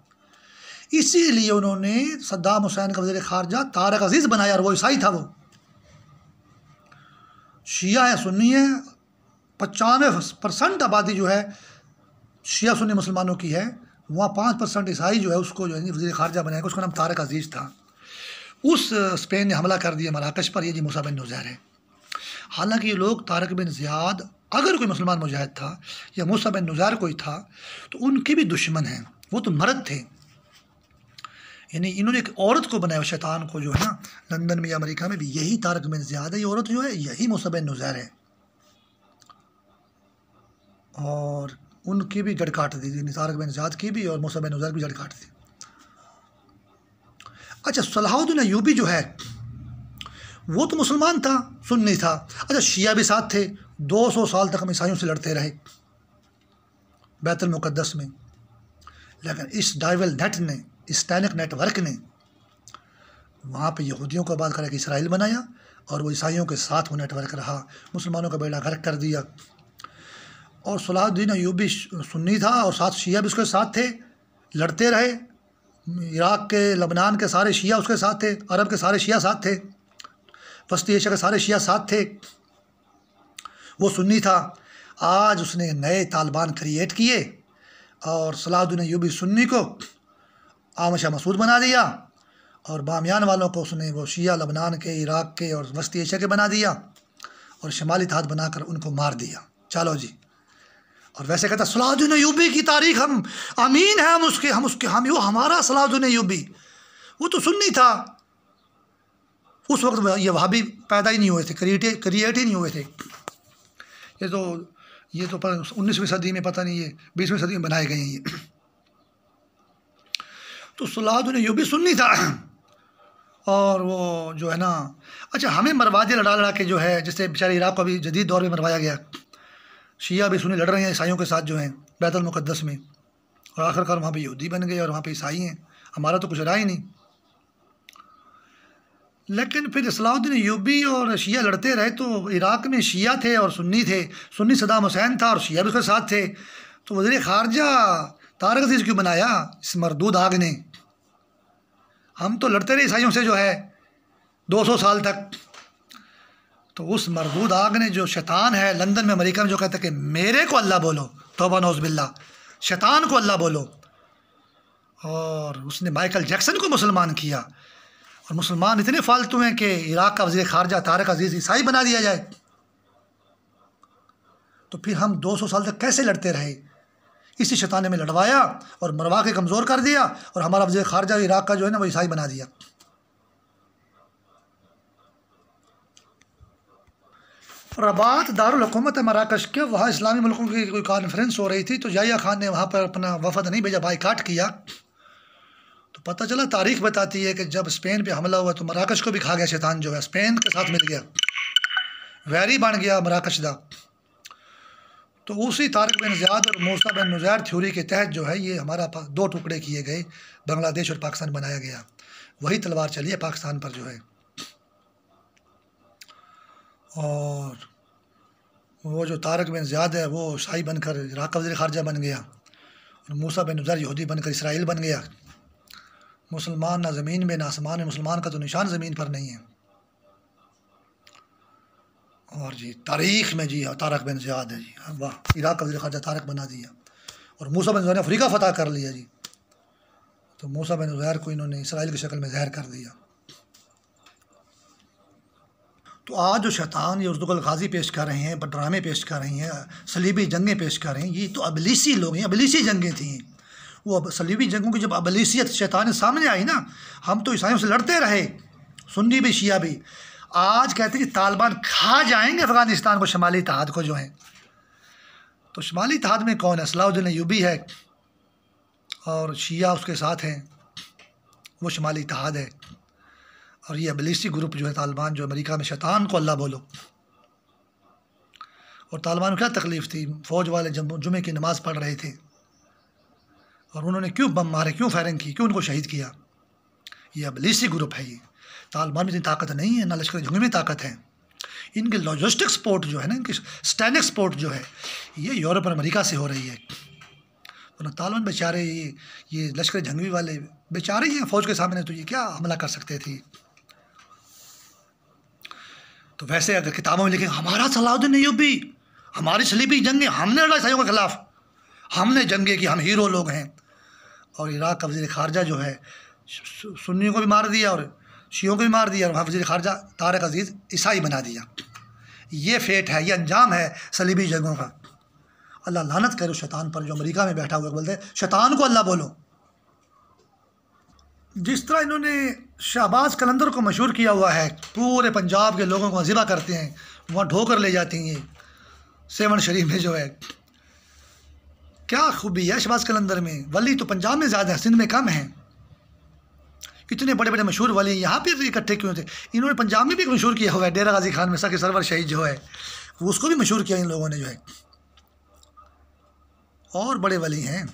इसीलिए उन्होंने सद्दाम हुसैन का वज़ीर ख़ारजा तारक अज़ीज़ बनाया, और वो ईसाई था। वो शिया है, सुन्नी है, 95% आबादी जो है शिया सुन्नी मुसलमानों की है, वहाँ 5% ईसाई जो है उसको जो है वज़ीर ख़ारजा बनाया, उसका नाम तारक अज़ीज़ था। उस स्पेन ने हमला कर दिया मराकश पर, ये जी मूसा बिन नुज़ैर है। हालांकि ये लोग तारक बिन ज़ियाद, अगर कोई मुसलमान मुजाहिद था या मूसा बिन नुज़ैर कोई था, तो उनके भी दुश्मन हैं, वो तो मर्द थे। यानी इन्होंने एक औरत को बनाया, शैतान को, जो है ना, लंदन में या अमेरिका में भी यही तारक बिन ज़ियाद है, ये औरत जो है यही मूसा बिन नुज़ैर है, और उनकी भी जड़ काट दी, तारक बिन ज़ियाद की भी और मूसा बिन नुज़ैर की जड़ काट दी। अच्छा, सलाहुद्दीन अय्यूबी जो है वो तो मुसलमान था, सुन्नी था। अच्छा, शिया भी साथ थे, 200 साल तक हम ईसाइयों से लड़ते रहे बैतुल मुक़द्दस में, लेकिन इस डाइवल नेट ने, इस्लामिक नेटवर्क ने वहाँ पे यहूदियों को आबाद करके इसराइल बनाया, और वो ईसाइयों के साथ वो नेटवर्क रहा, मुसलमानों का बेड़ा गर्क कर दिया। और सलाहुद्दीन अय्यूबी सुन्नी था, और साथ शिया भी उसके साथ थे, लड़ते रहे। इराक़ के, लबनान के सारे शिया उसके साथ थे, अरब के सारे शिया साथ थे, वस्ती एशिया के सारे शिया साथ थे, वो सुन्नी था। आज उसने नए तालिबान क्रिएट किए, और सलाहुद्दीन अय्यूबी सुन्नी को आम शाह मसूद बना दिया, और बामियान वालों को उसने वो शिया लबनान के, इराक़ के और वस्ती एशिया के बना दिया, और शमाली इत्तेहाद बनाकर उनको मार दिया। चलो जी। और वैसे कहता सलाहुद्दीन अय्यूबी की तारीख हम अमीन है, हम वो हमारा सलाहुद्दीन अय्यूबी, वो तो सुन्नी था। उस वक्त ये वहाबी पैदा ही नहीं हुए थे, क्रिएट ही नहीं हुए थे। ये तो 19वीं सदी में, पता नहीं, ये 20वीं सदी में बनाए गए हैं ये। तो सलाहुद्दीन अय्यूबी सुन्नी था, और वो जो है ना, अच्छा, हमें मरवा दिया लड़ा लड़ा के, जो है जैसे बेचारे इराक़ को अभी जदीद दौर में मरवाया गया। शिया भी सुन्नी लड़ रहे हैं ईसाइयों के साथ जो हैं बैतुल मुक़द्दस में, और आखिरकार वहाँ पे यहूदी बन गए और वहाँ पे ईसाई हैं। हमारा तो कुछ रहा ही नहीं। लेकिन फिर सलाहुद्दीन अय्यूबी और शिया लड़ते रहे, तो इराक़ में शिया थे और सुन्नी थे। सुन्नी सद्दाम हुसैन था और शिया भी उसके साथ थे। तो वज़ीर ख़ारजा तारक अज़ीज़ क्यों बनाया इस मरदूद आग ने? हम तो लड़ते रहे ईसाइयों से जो है 200 साल तक। तो उस मरदूद आग ने, जो शैतान है लंदन में, अमेरिका में, जो कहता है कि मेरे को अल्लाह बोलो, तौबा नौज़ बिल्लाह, शैतान को अल्लाह बोलो, और उसने माइकल जैक्सन को मुसलमान किया। और मुसलमान इतने फालतू हैं कि इराक़ का वज़ीर ख़ारजा तारक अज़ीज़ ईसाई बना दिया जाए। तो फिर हम 200 साल तक कैसे लड़ते रहे? इसी शैतान ने हमें लड़वाया और मरवा के कमज़ोर कर दिया, और हमारा वज़ीर ख़ारजा इराक़ का जो है ना वो ईसाई बना दिया। रबात दारुल हुकूमत है मराकश के, वहाँ इस्लामी मुल्कों की कोई कॉन्फ्रेंस हो रही थी, तो याहिया खान ने वहाँ पर अपना वफद नहीं भेजा, बाइकाट किया। तो पता चला, तारीख़ बताती है कि जब स्पेन पे हमला हुआ तो मराकश को भी खा गया शैतान, जो है स्पेन के साथ मिल गया, वैरी बन गया मराकश दा। तो उसी तारक बिन ज़ियाद और मूसा बिन नुज़ैर थ्योरी के तहत जो है ये हमारा 2 टुकड़े किए गए, बांग्लादेश और पाकिस्तान बनाया गया। वही तलवार चली है पाकिस्तान पर जो है। और वो जो तारक बिन ज़ियाद है वो ईसाई बनकर इराक़ का वज़ीर ख़ारजा बन गया, और मूसा बिन नुज़ैर यहूदी बनकर इसराइल बन गया। मुसलमान ना ज़मीन में ना आसमान में, मुसलमान का तो निशान ज़मीन पर नहीं है। और जी तारीख़ में जी तारक बिन ज़ियाद है जी, वाह, इराक़ का वज़ीर ख़ारजा तारक बना दिया, और मूसा बिन नुज़ैर ने अफ्रीका फ़तह कर लिया जी। तो मूसा बिन नुज़ैर को इन्होंने इसराइल की शक्ल में ज़हर कर दिया। तो आज जो शैतान ये उर्दुगल गाज़ी पेश कर रहे हैं, ड्रामे पेश कर रहे हैं, सलीबी जंगें पेश कर रहे हैं, ये तो अबलीसी लोग हैं, अबलीसी जंगें थी। वो सलीबी जंगों की जब अबलीसियत शैतान सामने आई ना, हम तो ईसाइयों से लड़ते रहे, सुन्नी भी शिया भी। आज कहते हैं कि तालिबान खा जाएंगे अफ़गानिस्तान को, शमाली इत्तेहाद को जो है। तो शमाली इत्तेहाद में कौन है? सलाहुद्दीन अय्यूबी है, और शिया उसके साथ हैं, वो शमाली इत्तेहाद है। और ये अबलीसी ग्रुप जो है तालिबान, जो अमेरिका में, शैतान को अल्लाह बोलो। और तालिबान को क्या तकलीफ़ थी? फ़ौज वाले जब जुमे की नमाज़ पढ़ रहे थे और उन्होंने क्यों बम मारे, क्यों फायरिंग की, क्यों उनको शहीद किया? ये इब्लीसी ग्रुप है। ये तालिबान में इतनी ताकत नहीं है, ना लश्कर जंगी में ताकत है। इनके लॉजिस्टिक सपोर्ट जो है ना, इनकी स्टैंडिंग सपोर्ट जो है, ये यूरोप और अमेरिका से हो रही है। तो तालिबान बेचारे, ये लश्कर जंगी वाले बेचारे ही हैं फ़ौज के सामने, तो ये क्या हमला कर सकते थे? तो वैसे अगर किताबों में लिखे हमारा सलाहुद्दीन अय्यूबी, हमारी सलीबी जंगें, हमने लड़ा ईसाइयों के खिलाफ, हमने जंगे की, हम हीरो लोग हैं। और इराक़ का वज़ीर ख़ारजा जो है सुन्नियों को भी मार दिया और शियों को भी मार दिया, और वहाँ वज़ीर ख़ारजा तारिक अज़ीज़ ईसाई बना दिया। ये फेट है, ये अंजाम है सलीबी जंगों का। अल्लाह लानत करे उस शैतान पर जो अमेरिका में बैठा हुआ, बोलते शैतान को अल्लाह बोलो। जिस तरह इन्होंने शहबाज कलंदर को मशहूर किया हुआ है, पूरे पंजाब के लोगों को ज़िबा करते हैं, वहाँ ढोकर ले जाती हैं। सेवन शरीफ में जो है, क्या खूबी है शहबाज कलंदर में। वली तो पंजाब में ज़्यादा है, सिंध में कम है। इतने बड़े बड़े मशहूर वली यहाँ पे इकट्ठे क्यों थे? इन्होंने पंजाब में भी मशहूर किया हुआ है। डेरा गाजी खान मिसा के सरवर शहीद जो है, उसको भी मशहूर किया इन लोगों ने जो है। और बड़े वली हैं,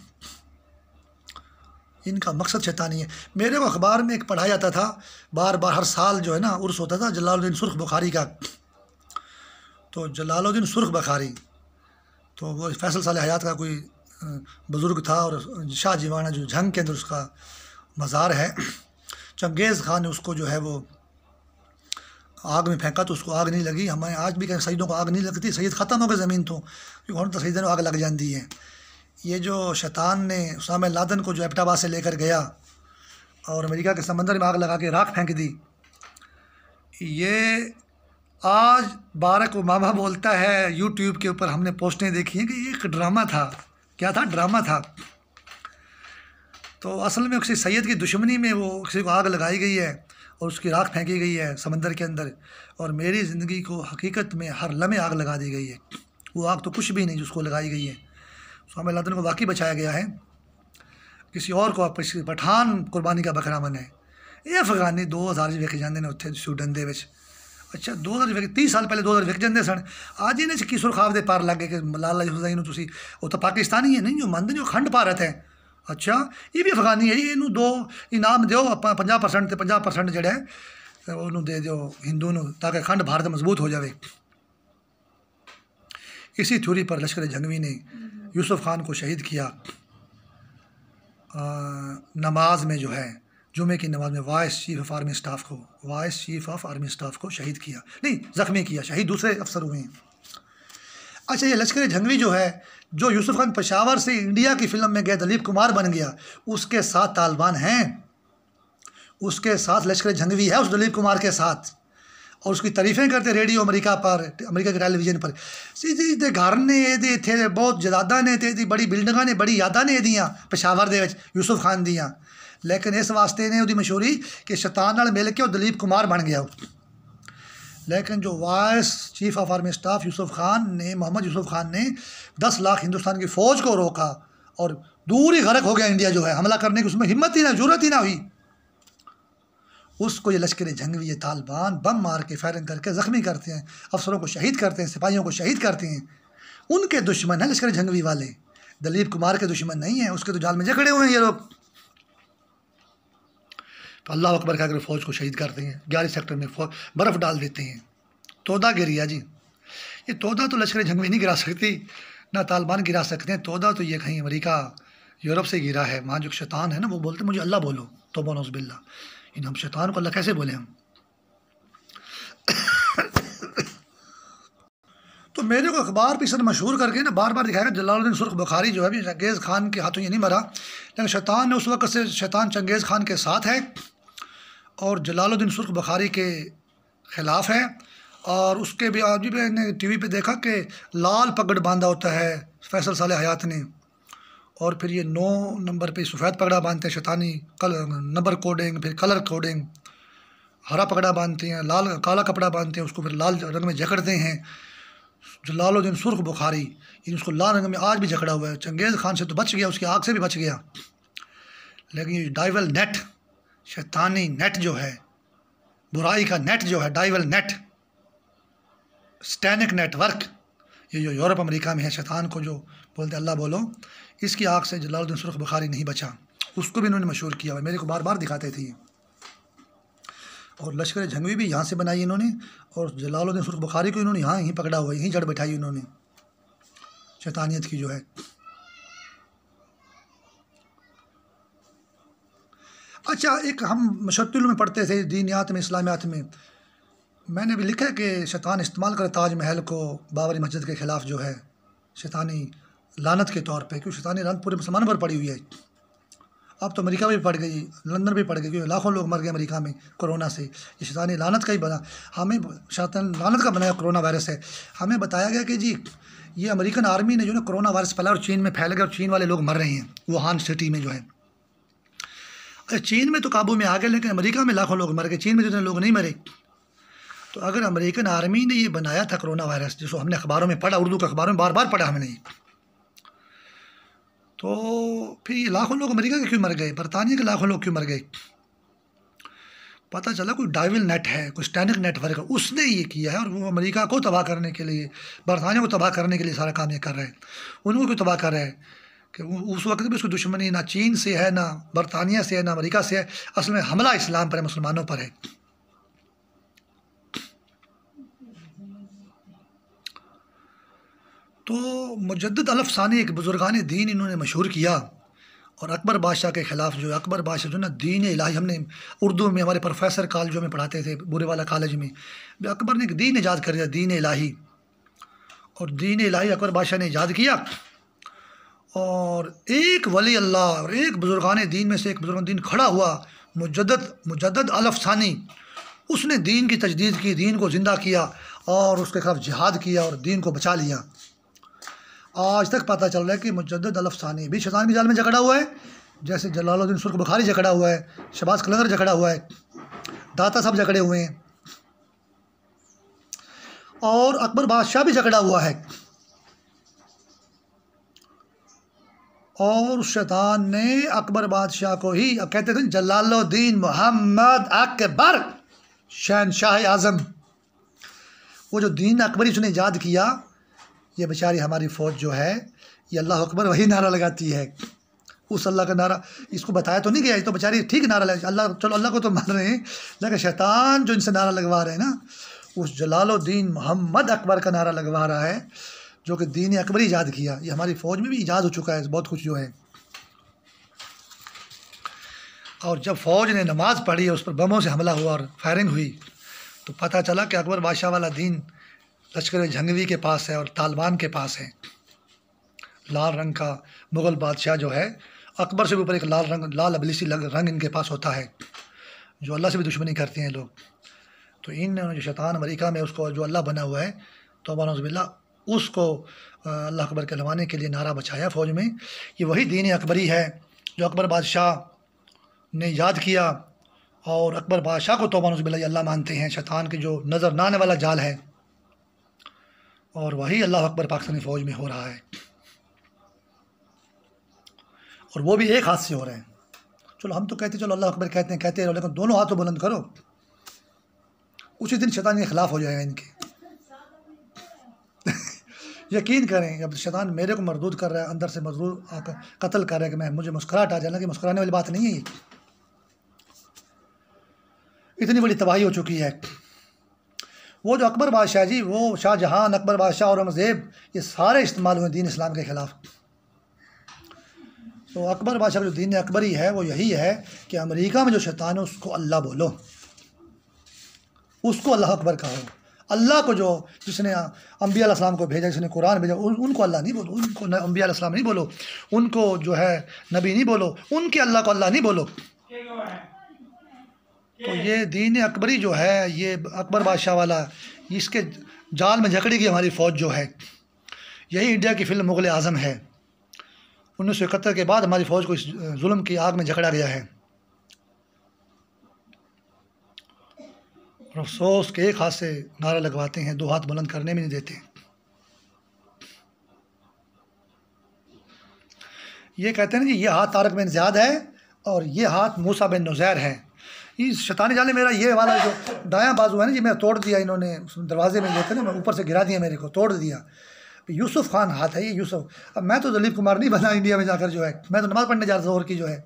इनका मकसद शैतानी है। मेरे को अखबार में एक पढ़ाया जाता था, बार बार हर साल जो है ना उर्स होता था जलालुद्दीन सुर्ख बुखारी का। तो जलालुद्दीन सुर्ख बुखारी, तो वो फैसल साले हयात का कोई बुज़ुर्ग था, और शाह जीवाना जो जंग के अंदर उसका मज़ार है। चंगेज़ खान ने उसको जो है वो आग में फेंका, तो उसको आग नहीं लगी। हमें आज भी कहीं शहीदों को आग नहीं लगती, शहीद ख़त्म हो गए ज़मीन तो शहीदों को आग लग जाती है। ये जो शैतान ने उसामा बिन लादेन को जो एबटाबाद से लेकर गया और अमेरिका के समंदर में आग लगा के राख फेंक दी, ये आज बारक ओबामा बोलता है यूट्यूब के ऊपर, हमने पोस्टें देखी हैं कि ये एक ड्रामा था। क्या था? ड्रामा था। तो असल में किसी सैयद की दुश्मनी में वो किसी को आग लगाई गई है और उसकी राख फेंकी गई है समंदर के अंदर, और मेरी ज़िंदगी को हकीकत में हर लम्हे आग लगा दी गई है। वो आग तो कुछ भी नहीं जिसको लगाई गई है। उसामा बिन लादेन को वाकई बचाया गया है, किसी और को आप पठान कुर्बानी का बकरा बने। ये अफगानी 2000 विक जाते हैं उत्थे सूडन दे विच। अच्छा 2000 विक 30 साल पहले 2000 विक जाते सन। अज इन्हें की सुरखाब के पार लग गए कि लाला हुसैन तुसी, वो तो पाकिस्तानी है नहीं जो मनते जो अखंड भारत है। अच्छा ये भी अफगानी है, इनू 2 इनाम दो 50% तो 50% जड़े उन्होंने दे दो हिंदू नू, ताकि अखंड भारत मजबूत हो जाए। इसी थ्योरी पर लश्कर जंगवी ने यूसुफ खान को शहीद किया। नमाज में जो है जुमे की नमाज में vice chief of army staff को शहीद किया, नहीं ज़ख्मी किया, शहीद दूसरे अफसर हुए हैं। अच्छा ये लश्कर जंगवी जो है, जो यूसुफ खान पेशावर से इंडिया की फिल्म में गया, दलीप कुमार बन गया, उसके साथ तालिबान हैं, उसके साथ लश्कर जंगवी है, उस दलीप कुमार के साथ, और उसकी तारीफ़ें करते रेडियो अमेरिका पर, अमेरिका के टेलीविजन पर। सीधे घर ने ये थे, बहुत जदादा ने थे, बड़ी बिल्डिंगा ने, बड़ी यादा ने दियाँ पेशावर दे विच यूसुफ खान दियाँ, लेकिन इस वास्ते ने उसकी मशहूरी कि शैतान नाल मिल के और दलीप कुमार बन गया। लेकिन जो vice chief of army staff Yusuf Khan ने, मोहम्मद यूसुफ खान ने 10 लाख हिंदुस्तान की फ़ौज को रोका और दूर ही गर्क हो गया इंडिया जो है, हमला करने की उसमें हिम्मत ही ना, जरूरत ही ना हुई। उसको ये लश्कर जंगवी, ये तालिबान बम मार के फायरिंग करके ज़ख्मी करते हैं, अफसरों को शहीद करते हैं, सिपाहियों को शहीद करते हैं। उनके दुश्मन हैं लश्कर जंगवी वाले, दलीप कुमार के दुश्मन नहीं हैं। उसके तो जाल में जकड़े हुए हैं ये लोग। तो अल्लाह अकबर कहकर फ़ौज को शहीद करते हैं। 11 सेक्टर में बर्फ़ डाल देते हैं। तोदा गिरिया जी, ये तोदा तो लश्कर जंगवी नहीं गिरा सकती, ना तालिबान गिरा सकते हैं। तोदा तो ये कहीं अमेरिका यूरोप से गिरा है। वहाँ जो शैतान है ना, वो बोलते मुझे अल्लाह बोलो, तो बोनौज़ बिल्लाह। इन हम शैतान को अल्लाह कैसे बोले हम? तो मेरे को अखबार पे सर मशहूर करके ना बार बार दिखाएगा जलालुद्दीन सुर्ख बुखारी जो है भी चंगेज़ खान के हाथों ये नहीं मरा, लेकिन शैतान ने उस वक्त से, शैतान चंगेज़ खान के साथ है और जलालुद्दीन सुर्ख बुखारी के ख़िलाफ़ है। और उसके भी आज भी मैंने टीवी पे देखा कि लाल पगड़ बांधा होता है फैसल साले हयात ने, और फिर ये 9 नंबर पे सफ़ेद पगड़ा बांधते हैं शैतानी, नंबर कोडिंग, फिर कलर कोडिंग, हरा पगड़ा बांधते हैं, लाल काला कपड़ा बांधते हैं, उसको फिर लाल रंग में जकड़ते हैं। जलालुद्दीन सुर्ख बुखारी उसको लाल रंग में आज भी जकड़ा हुआ है। चंगेज़ खान से तो बच गया, उसकी आग से भी बच गया, लेकिन ये डाइवल नेट, शैतानी नेट जो है, बुराई का नेट जो है, डाइवल नेट, स्टैनिक नेटवर्क, ये जो यूरोप अमेरिका में है, शैतान को जो बोलते अल्लाह बोलो, इसकी आग से जलालुद्दीन सुरख बुखारी नहीं बचा, उसको भी इन्होंने मशहूर किया हुआ, मेरे को बार बार दिखाते थे। और लश्कर जंगवी भी यहाँ से बनाई इन्होंने, और जलालुद्दीन सुरख बुखारी को इन्होंने यहाँ यहीं पकड़ा हुआ, यहीं जड़ बैठाई इन्होंने शैतानियत की जो है। अच्छा, एक हम मशतुल में पढ़ते थे दीनियात में, इस्लामियात में, मैंने भी लिखा है कि शैतान इस्तेमाल करे ताजमहल को बाबरी मस्जिद के ख़िलाफ़ जो है शैतानी लानत के तौर पे, क्योंकि शैतानी लानत पूरे मुसलमानों पर पड़ी हुई है। अब तो अमेरिका भी पड़ गई, लंदन भी पड़ गई, क्योंकि लाखों लोग मर गए अमेरिका में कोरोना से। ये शैतानी लानत का ही बना, हमें शैतान लानत का बनाया कोरोना वायरस है। हमें बताया गया कि जी ये अमेरिकन आर्मी ने जो ना कोरोना वायरस फैला और चीन में फैल गया, और चीन वाले लोग मर रहे हैं वुहान सिटी में जो है। चीन में तो काबू में आ गए, लेकिन अमेरिका में लाखों लोग मर गए, चीन में जितने लोग नहीं मरे। तो अगर अमेरिकन आर्मी ने ये बनाया था कोरोना वायरस, जिसको हमने अखबारों में पढ़ा, उर्दू के अखबारों में बार बार पढ़ा हमने, तो फिर ये लाखों लोग अमेरिका के क्यों मर गए, बरतानिया के लाखों लोग क्यों मर गए? पता चला कोई डाइवल नेट है, कोई स्टैनिक नेटवर्क है, उसने ये किया है, और वो अमेरिका को तबाह करने के लिए, बरतानिया को तबाह करने के लिए सारा काम ये कर रहे हैं। उनको क्यों तबाह कर रहे हैं कि उस वक्त भी उसकी दुश्मनी ना चीन से है, ना बरतानिया से है, ना अमेरिका से है। असल में हमला इस्लाम पर है, मुसलमानों पर है। तो मुजद्दिद अल-अफ़सानी एक बुज़ुर्गान दीन इन्होंने मशहूर किया, और अकबर बादशाह के ख़िलाफ़ जो अकबर बादशाह जो ना दीन इलाही, हमने उर्दू में हमारे प्रोफेसर कॉलेजों में पढ़ाते थे, बुरेवाला कॉलेज में, अकबर ने एक दीन ईजाद कर दिया, दीन इलाही। और दीन इलाही अकबर बादशाह ने ईजाद किया, और एक वली अल्लाह और एक बुज़ुर्गान दीन में से एक बुज़ुर्गान दीन खड़ा हुआ, मुजद्दिद अल-अफ़सानी, उसने दीन की तजदीद की, दीन को ज़िंदा किया, और उसके खिलाफ जिहाद किया, और दीन को बचा लिया। आज तक पता चल रहा है कि मुजद्दिद अल-अफ़सानी भी शैतान की जाल में जकड़ा हुआ है, जैसे जलालुद्दीन सुरख बुखारी जकड़ा हुआ है, शहबाज कलंदर जकड़ा हुआ है, दाता साहब जकड़े हुए हैं, और अकबर बादशाह भी जकड़ा हुआ है। और उस शैतान ने अकबर बादशाह को ही, अब कहते थे जलालुद्दीन मोहम्मद अकबर शहनशाह आज़म, वो जो दीन अकबरी उसने ईजाद किया, ये बेचारी हमारी फ़ौज जो है ये अल्लाह अकबर वही नारा लगाती है, उस अल्लाह का नारा। इसको बताया तो नहीं गया, ये तो बेचारी ठीक नारा लगा, अल्लाह, चलो अल्लाह को तो मान रहे हैं, लेकिन शैतान जो इनसे नारा लगवा रहे हैं ना, उस जलालुद्दीन मोहम्मद अकबर का नारा लगवा रहा है, जो कि दीन अकबरी ईजाद किया। ये हमारी फ़ौज में भी ईजाद हो चुका है बहुत कुछ जो है। और जब फ़ौज ने नमाज़ पढ़ी, उस पर बमों से हमला हुआ और फायरिंग हुई, तो पता चला कि अकबर बादशाह वाला दीन लश्कर जंगवी के पास है और तालिबान के पास है। लाल रंग का मुग़ल बादशाह जो है, अकबर से भी ऊपर एक लाल रंग, लाल अबलीसी रंग इनके पास होता है, जो अल्लाह से भी दुश्मनी करते हैं लोग। तो इन जो शैतान अमेरिका में उसको जो अल्लाह बना हुआ है, तो नौज़ुबिल्लाह, उसको अल्लाह अकबर कहलवाने के लिए नारा बचाया फ़ौज में। ये वही दीन अकबरी है जो अकबर बादशाह ने याद किया, और अकबर बादशाह को तौबा नौज़ुबिल्लाह अल्लाह मानते हैं, शैतान की जो नज़र ना आने वाला जाल है, और वही अल्लाह अकबर पाकिस्तानी फ़ौज में हो रहा है, और वो भी एक हाथ से हो रहे हैं। चलो हम तो कहते चलो अल्लाह अकबर कहते रहो, लेकिन दोनों हाथ तो बुलंद करो, उसी दिन शैतान के ख़िलाफ़ हो जाएगा इनके। यकीन करें, जब शैतान मेरे को मरदूद कर रहा है, अंदर से मजबूर आकर कत्ल कर रहा है, कि मैं, मुझे मुस्कुराहट आ जाना, कि मुस्कुराने वाली बात नहीं है ये। इतनी बड़ी तबाही हो चुकी है। वो जो अकबर बादशाह जी, वो शाहजहां, अकबर बादशाह, औरंगज़ेब, ये सारे इस्तेमाल हुए दीन इस्लाम के ख़िलाफ़। तो अकबर बादशाह जो दीन अकबरी है वो यही है कि अमेरिका में जो शैतान है उसको अल्लाह बोलो, उसको अल्लाह अकबर कहो। अल्लाह को जो जिसने अम्बिया अलैहिस्सलाम को भेजा, जिसने कुरान भेजा, उनको अल्लाह नहीं बोलो, उनको अम्बिया अलैहिस्सलाम नहीं बोलो, उनको जो है नबी नहीं बोलो, उनके अल्लाह को अल्लाह नहीं बोलो। तो ये दीन अकबरी जो है, ये अकबर बादशाह वाला, इसके जाल में जकड़ी गई हमारी फ़ौज जो है। यही इंडिया की फ़िल्म मुग़ल आज़म है। 1971 के बाद हमारी फ़ौज को इस जुल्म की आग में जकड़ा गया है। और अफसोस के एक हाथ से नारा लगवाते हैं, दो हाथ बुलंद करने में नहीं देते। ये कहते हैं ना जी, ये हाथ तारक बिन ज़ियाद है और ये हाथ मूसा बिन नुज़ैर है। इस शैतानी जाल ने मेरा ये वाला जो दायां बाजू है ना जी, मैं तोड़ दिया, इन्होंने दरवाजे में लेकर ना ऊपर से गिरा दिया, मेरे को तोड़ दिया। यूसुफ खान हाथ है ये, यूसुफ। अब मैं तो दिलीप कुमार नहीं बना इंडिया में जाकर जो है, मैं तो नमाज़ पढ़ने जा रहा जोहर की जो है,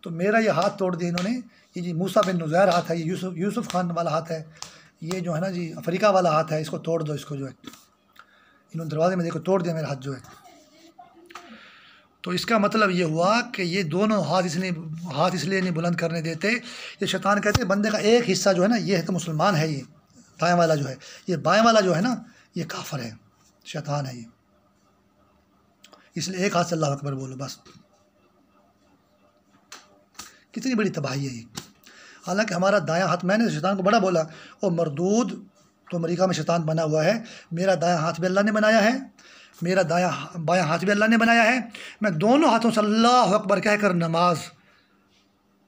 तो मेरा ये हाथ तोड़ दिया इन्होंने। ये जी मूसा बिन नुज़ैर हाथ है, ये यूसुफ खान वाला हाथ है, ये जो है ना जी अफ्रीका वाला हाथ है, इसको तोड़ दो, इसको जो है। इन्होंने दरवाजे में देखो तोड़ दिया मेरा हाथ जो है। तो इसका मतलब ये हुआ कि ये दोनों हाथ इसलिए नहीं बुलंद करने देते। ये शैतान कहते हैं बंदे का एक हिस्सा जो है ना, ये है तो मुसलमान है, ये दाएँ वाला जो है, ये बाएँ वाला जो है ना ये काफिर है, शैतान है ये। इसलिए एक हाथ से अल्लाह अकबर बोलो बस। कितनी बड़ी तबाही है ये। हालांकि हमारा दायां हाथ, मैंने शैतान को बड़ा बोला, ओ मरदूद, तो अमेरिका में शैतान बना हुआ है, मेरा दायां हाथ भी अल्लाह ने बनाया है, मेरा बायां हाथ भी अल्लाह ने बनाया है। मैं दोनों हाथों से अल्लाह अकबर कहकर नमाज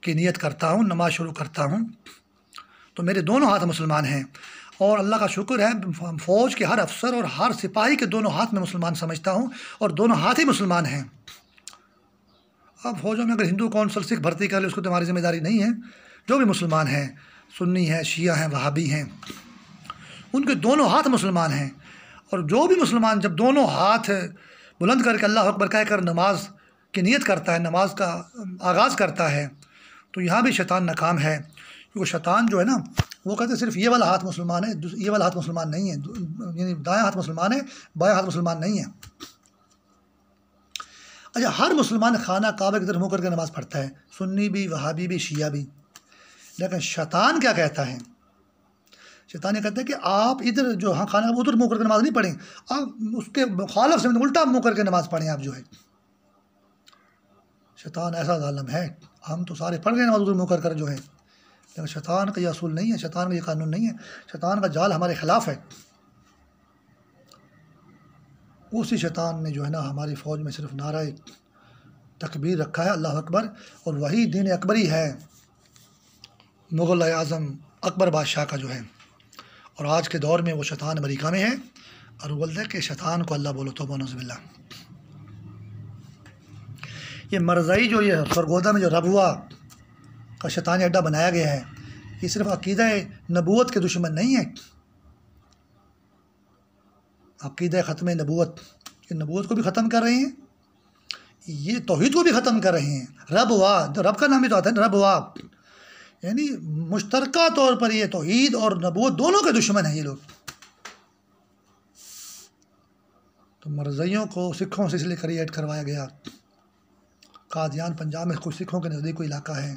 की नियत करता हूँ, नमाज शुरू करता हूँ, तो मेरे दोनों हाथ मुसलमान हैं। और अल्लाह का शुक्र है फ़ौज के हर अफसर और हर सिपाही के दोनों हाथ में मुसलमान समझता हूँ, और दोनों हाथ ही मुसलमान हैं। अब फ़ौजों में अगर हिंदू कौंसल सिख भर्ती कर ले उसको तो हमारी जिम्मेदारी नहीं है। जो भी मुसलमान हैं, सुन्नी हैं, शिया हैं, वहाबी हैं, उनके दोनों हाथ मुसलमान हैं। और जो भी मुसलमान जब दोनों हाथ बुलंद करके अल्लाह अकबर कहकर नमाज की नियत करता है, नमाज का आगाज़ करता है, तो यहाँ भी शैतान नाकाम है। क्योंकि शैतान जो है ना वो कहते हैं सिर्फ ये वाला हाथ मुसलमान है, ये वाला हाथ मुसलमान नहीं है, यानी दायां हाथ मुसलमान है, बायां हाथ मुसलमान नहीं है। अच्छा, हर मुसलमान खाना काबा की तरफ मुँह करके नमाज़ पढ़ता है, सुन्नी भी, वहाबी भी, शिया भी। लेकिन शैतान क्या कहता है? शैतान ये कहता है कि आप इधर जो हाँ खाना उधर मुँह करके नमाज़ नहीं पढ़ें, आप उसके मुखालफ से उल्टा मुँह करके नमाज़ पढ़ें आप जो है। शैतान ऐसा ज़ालिम है, हम तो सारे पढ़ गए नमाज़ उधर मुँह कर जो है, लेकिन शैतान का ये असूल नहीं है, शैतान का ये कानून नहीं है, शैतान का जाल हमारे ख़िलाफ़ है। उसी शैतान ने जो है ना हमारी फ़ौज में सिर्फ नारा तकबीर रखा है, अल्लाह अकबर, और वही दीन अकबरी है मुग़ल आज़म अकबर बादशाह का जो है। और आज के दौर में वो शैतान अमेरिका में है, और वो बोलता है कि शैतान को अल्लाह बोलो तो नौज़ुबिल्लाह। ये मरज़ई जो ये सरगोदा में जो रबुआ का शैतानी अड्डा बनाया गया है, ये सिर्फ अक़ीदा नबूवत के दुश्मन नहीं है, अक़ीदा ख़त्म नबूवत, ये नबूवत को भी ख़त्म कर रहे हैं, ये तौहीद को भी ख़त्म कर रहे हैं। रब वाह, तो रब का नाम ही तो आता है, रब वाह, यानी मुश्तरका तौर पर ये तौहीद और नबूवत दोनों के दुश्मन हैं ये लोग। तो मरज़इयों को सिखों से इसलिए क्रिएट करवाया गया। कादियान पंजाब में कुछ सिखों के नज़दीक कोई इलाका है,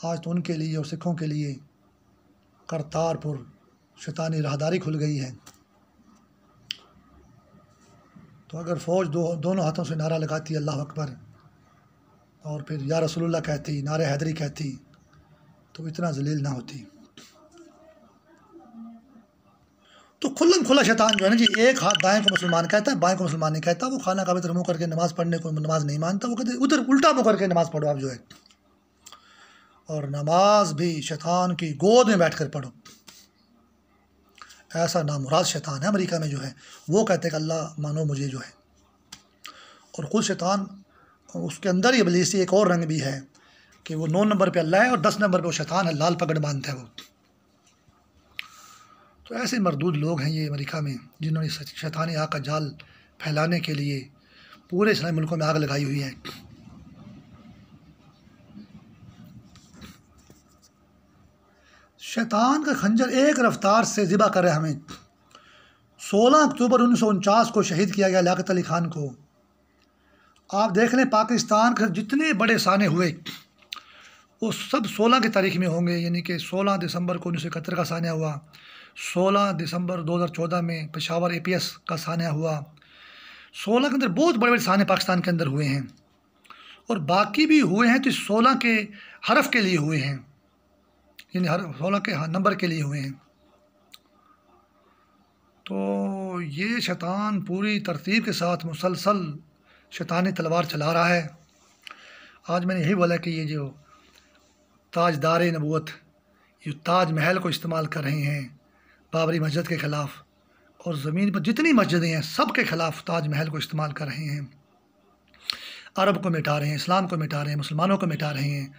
आज तो उनके लिए और सिखों के लिए करतारपुर शैतानी राहदारी खुल गई है। तो अगर फ़ौज दोनों हाथों से नारा लगाती अल्लाह अकबर, और फिर या रसूलुल्लाह कहती, नारे हैदरी कहती, तो इतना जलील ना होती। तो खुल्लम खुला शैतान जो है ना जी, एक हाथ दाएं को मुसलमान कहता है, बाएं को मुसलमान नहीं कहता। वो खाना काबे तरफ मुँह करके नमाज़ पढ़ने को नमाज नहीं मानता, वो कहते उधर उल्टा मुँह करके नमाज़ पढ़ो आप जो है, और नमाज भी शैतान की गोद में बैठ कर पढ़ो। ऐसा नामुराद शैतान है अमेरिका में जो है, वो कहते हैं कि अल्लाह मानो मुझे जो है। और ख़ुद शैतान, उसके अंदर ही इब्लीसी एक और रंग भी है कि वो 9 नंबर पे अल्लाह है और 10 नंबर पे वो शैतान है, लाल पगड़ बांधता है वो। तो ऐसे मरदूद लोग हैं ये अमेरिका में, जिन्होंने शैतानी आग का जाल फैलाने के लिए पूरे इस्लामी मुल्कों में आग लगाई हुई है। शैतान का खंजर एक रफ्तार से ज़िबा करे हमें। 16 अक्टूबर 1949 को शहीद किया गया लियाकत अली खान को। आप देख लें पाकिस्तान के जितने बड़े साने हुए वो सब 16 की तारीख में होंगे, यानी कि 16 दिसंबर को 1971 का सानिया हुआ, 16 दिसंबर 2014 में पेशावर APS का सानिया हुआ। 16 के अंदर बहुत बड़े बड़े साने पाकिस्तान के अंदर हुए हैं, और बाकी भी हुए हैं तो 16 के हरफ के लिए हुए हैं, यानी हर 16 के नंबर के लिए हुए हैं। तो ये शैतान पूरी तरतीब के साथ मुसलसल शैतानी तलवार चला रहा है। आज मैंने यही बोला कि ये जो ताजदार नबूवत, ये ताज महल को इस्तेमाल कर रहे हैं बाबरी मस्जिद के ख़िलाफ़, और ज़मीन पर जितनी मस्जिदें हैं सब के ख़िलाफ़ ताज महल को इस्तेमाल कर रहे हैं। अरब को मिटा रहे हैं, इस्लाम को मिटा रहे हैं, मुसलमानों को मिटा रहे हैं।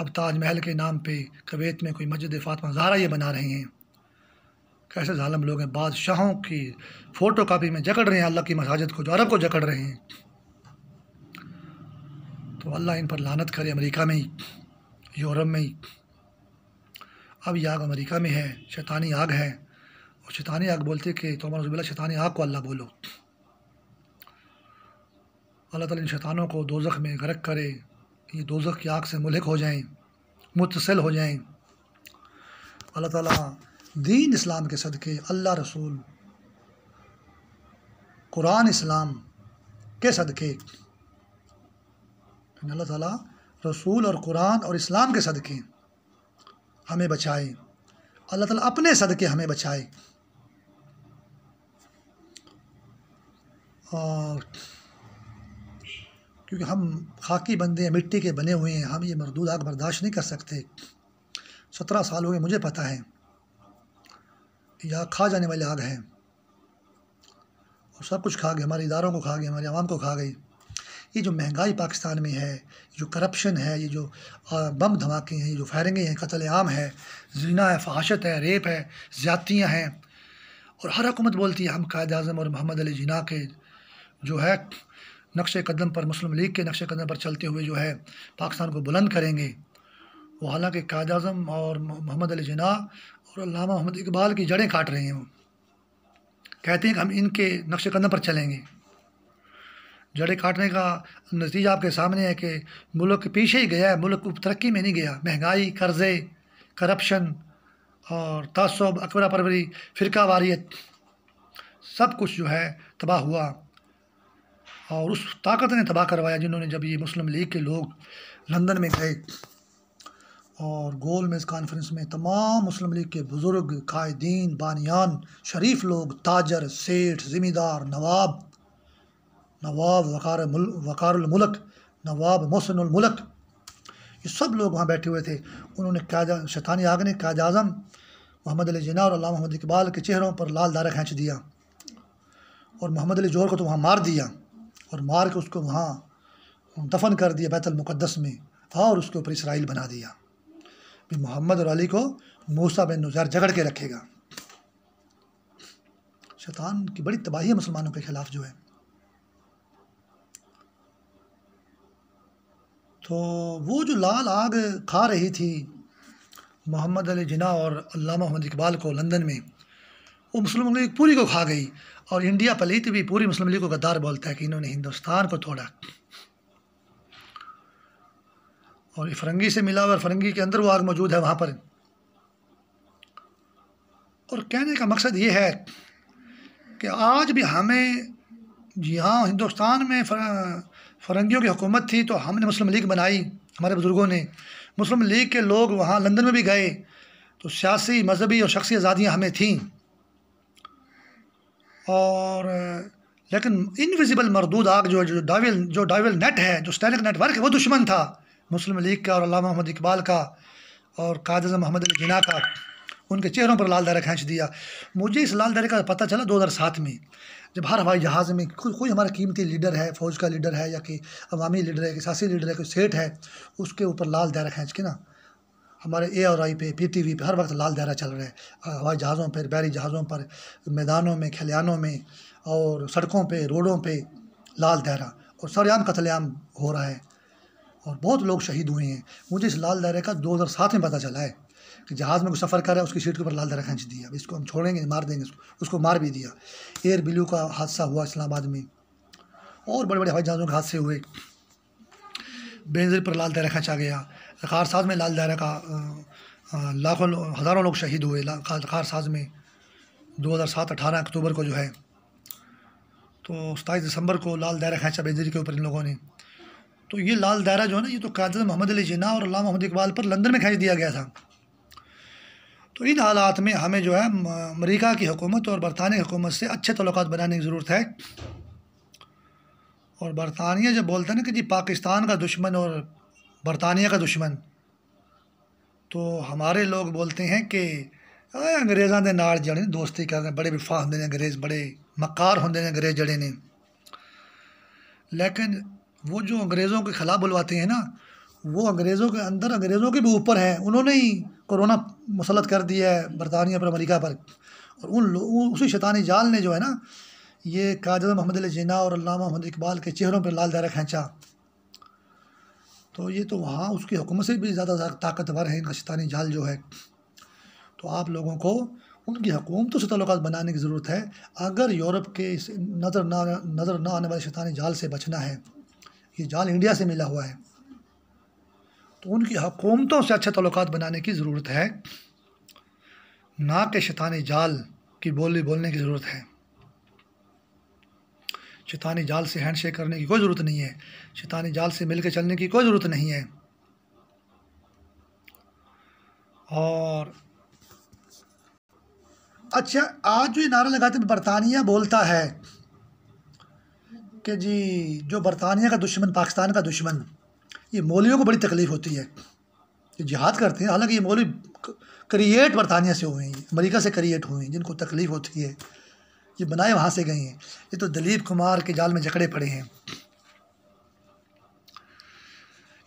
अब ताज महल के नाम पे कुवैत में कोई मस्जिद फ़ातिमा ज़हरा ये बना रहे हैं कैसे जालिम लोग हैं, बादशाहों की फ़ोटो कापी में जकड़ रहे हैं अल्लाह की मसाजिद को, जो अरब को जकड़ रहे हैं। तो अल्लाह इन पर लानत करे। अमेरिका में ही, यूरोप में ही, अब ये आग अमेरिका में है, शैतानी आग है। और शैतानी आग बोलती है कि तौबा नऊज़ुबिल्लाह, शैतानी आग को अल्लाह बोलो। अल्लाह ताला इन शैतानों को दोज़ख में गर्क करे, ये दोज़ख की आग से मुल्हिक हो जाएं, मुत्तसिल हो जाएं। अल्लाह ताला दीन इस्लाम के सदक़े, अल्लाह रसूल, कुरान इस्लाम के सदक़े, अल्लाह ताला रसूल और कुरान और इस्लाम के सदक़े हमें बचाए। अल्लाह ताला अपने सदक़े हमें बचाए। और क्योंकि हम खाकी बंदे हैं, मिट्टी के बने हुए हैं, हम ये मरदूद आग बर्दाश्त नहीं कर सकते। 17 साल हो गए, मुझे पता है, यह खा जाने वाली आग है और सब कुछ खा गई, हमारे इदारों को खा गई, हमारे आवाम को खा गई। ये जो महंगाई पाकिस्तान में है, जो करप्शन है, ये जो बम धमाके हैं, ये जो फायरिंगें हैं, कत्ल आम है, ज़िना है, फहाशत है, रेप है, ज़्यादतियाँ हैं। और हर हुकूमत बोलती है हम कायद आज़म और मोहम्मद अली जिन्ना के जो है नक्शे कदम पर, मुस्लिम लीग के नक्शे कदम पर चलते हुए जो है पाकिस्तान को बुलंद करेंगे। वो हालांकि कायद आज़म और मोहम्मद अली जिन्ना और अल्लामा मोहम्मद इकबाल की जड़ें काट रहे हैं। वो कहते हैं कि हम इनके नक्शे कदम पर चलेंगे। जड़ें काटने का नतीजा आपके सामने है कि मुल्क पीछे ही गया है, मुल्क तरक्की में नहीं गया। महंगाई, कर्ज़े, करप्शन और तअस्सुब, अकबरा परवरी, फ़िरका वारियत, सब कुछ जो है तबाह हुआ। और उस ताकत ने तबाह करवाया जिन्होंने, जब ये मुस्लिम लीग के लोग लंदन में गए और गोल मेज़ कॉन्फ्रेंस में तमाम मुस्लिम लीग के बुज़ुर्ग, कायदीन, बानियान, शरीफ लोग, ताजर, सेठ, ज़मींदार, नवाब, वक़ारुल मुल्क, नवाब मोहसिनुल मुल्क, ये सब लोग वहाँ बैठे हुए थे। उन्होंने शैतानी आग ने कायद आज़म मोहम्मद अली जिन्ना और अल्लामा मोहम्मद इकबाल के चेहरों पर लाल दारा खींच दिया और मोहम्मद अली जोहर को तो वहाँ मार दिया और मार के उसको वहाँ दफन कर दिया बैतुल मुक़द्दस में, और उसके ऊपर इसराइल बना दिया भी मोहम्मद और अली को मूसा बिन नुज़ैर झगड़ के रखेगा। शैतान की बड़ी तबाही है मुसलमानों के ख़िलाफ़ जो है। तो वो जो लाल आग खा रही थी मोहम्मद अली जिन्ना और अल्लामा मोहम्मद इकबाल को लंदन में, वो मुस्लिम लीग पूरी को खा गई। और इंडिया पलीत भी पूरी मुस्लिम लीग को गद्दार बोलता है कि इन्होंने हिंदुस्तान को तोड़ा। और ये फरंगी से मिला और फरंगी के अंदर वो आग मौजूद है वहाँ पर। और कहने का मकसद ये है कि आज भी हमें, जी हाँ, हिंदुस्तान में फरंगियों की हुकूमत थी तो हमने मुस्लिम लीग बनाई, हमारे बुज़ुर्गों ने। मुस्लिम लीग के लोग वहाँ लंदन में भी गए तो सियासी, मजहबी और शख्सी आज़ादियाँ हमें थीं। और लेकिन इनविजिबल मरदूद आग जो डाइवल नेट है, जो स्टैलिक नेटवर्क है, वो दुश्मन था मुस्लिम लीग का और अल्लामा मोहम्मद इकबाल का और कायद आज़म मोहम्मद अली जिन्ना का। उनके चेहरों पर लाल दायरा खींच दिया। मुझे इस लाल दायरे का पता चला 2007 में, जब हर हवाई जहाज़ में कोई हमारा कीमती लीडर है, फ़ौज का लीडर है या कि अवामी लीडर है, कि सियासी लीडर है, कोई सेठ है, उसके ऊपर लाल दायरा खींच के ना हमारे ARI पे, PTV पे हर वक्त लाल दायरा चल रहा है। हवाई जहाज़ों पर, बहरी जहाज़ों पर, मैदानों में, खलियानों में और सड़कों पे, रोडों पे लाल दायरा, और सरेआम कत्लेआम हो रहा है और बहुत लोग शहीद हुए हैं। मुझे इस लाल दायरे का 2007 में पता चला है कि जहाज़ में कोई सफ़र कर रहा है, उसकी सीट के ऊपर लाल दायरा खींच दिया, इसको हम छोड़ेंगे, मार देंगे उसको मार भी दिया। एयर ब्लू का हादसा हुआ इस्लामाबाद में, और बड़े बड़े हवाई जहाज़ों के हादसे हुए। बेनज़ीर पर लाल दायरा खींचा गया। कारसाज में लाल दायरा का लाखों हज़ारों लोग शहीद हुए कारसाज में 2007-18 अक्टूबर को जो है। तो 27 दिसंबर को लाल दायरा खींचा बेनज़ीर के ऊपर इन लोगों ने। तो ये लाल दायरा जो है ना, ये तो कायद मोहम्मद अली जिन्ना और अल्लामा मोहम्मद इकबाल पर लंदन में खींच दिया गया था। तो इन हालात में हमें जो है अमेरिका की हुकूमत और बरतानिया की हुकूमत से अच्छे तल्लुकात बनाने की ज़रूरत है। और बरतानिया जब बोलता है ना कि जी पाकिस्तान का दुश्मन और बरतानिया का दुश्मन, तो हमारे लोग बोलते हैं कि अंग्रेज़ों के नाल जड़े दोस्ती कर, बड़े विफा होंगे ने अंग्रेज़, बड़े मक्कार होंगे ने अंग्रेज़ जड़े ने। लेकिन वो जो अंग्रेज़ों के ख़िलाफ़ बुलवाते हैं ना, वो अंग्रेज़ों के अंदर, अंग्रेज़ों के भी ऊपर हैं। उन्होंने ही कोरोना मुसल्लत कर दिया है बरतानिया पर, अमेरिका पर, और उसी शैतानी जाल ने जो है ना, ये कायद मोहम्मद अली जिन्ना और अल्लामा मोहम्मद इकबाल के चेहरों पर लाल दायरा खींचा। तो ये तो वहाँ उसकी हुकूमत से भी ज़्यादा ताकतवर है इनका शैतानी जाल जो है। तो आप लोगों को उनकी हुकूमतों से ताल्लुकात बनाने की ज़रूरत है अगर यूरोप के इस नज़र ना आने वाले शैतानी जाल से बचना है। ये जाल इंडिया से मिला हुआ है, तो उनकी हुकूमतों से अच्छे ताल्लुकात बनाने की ज़रूरत है, ना कि शैतानी जाल की बोली बोलने की ज़रूरत है। शैतानी जाल से हैंडशेक करने की कोई ज़रूरत नहीं है, शैतानी जाल से मिल के चलने की कोई ज़रूरत नहीं है। और अच्छा, आज जो ये नारा लगाते हैं बरतानिया बोलता है कि जी जो बरतानिया का दुश्मन पाकिस्तान का दुश्मन, ये मौलवियों को बड़ी तकलीफ़ होती है, ये जिहाद करते हैं। हालांकि ये मौलवी क्रिएट बरतानिया से हुए हैं, अमेरिका से क्रिएट हुए हैं, जिनको तकलीफ़ होती है ये बनाए वहाँ से गए हैं। ये तो दिलीप कुमार के जाल में जकड़े पड़े हैं,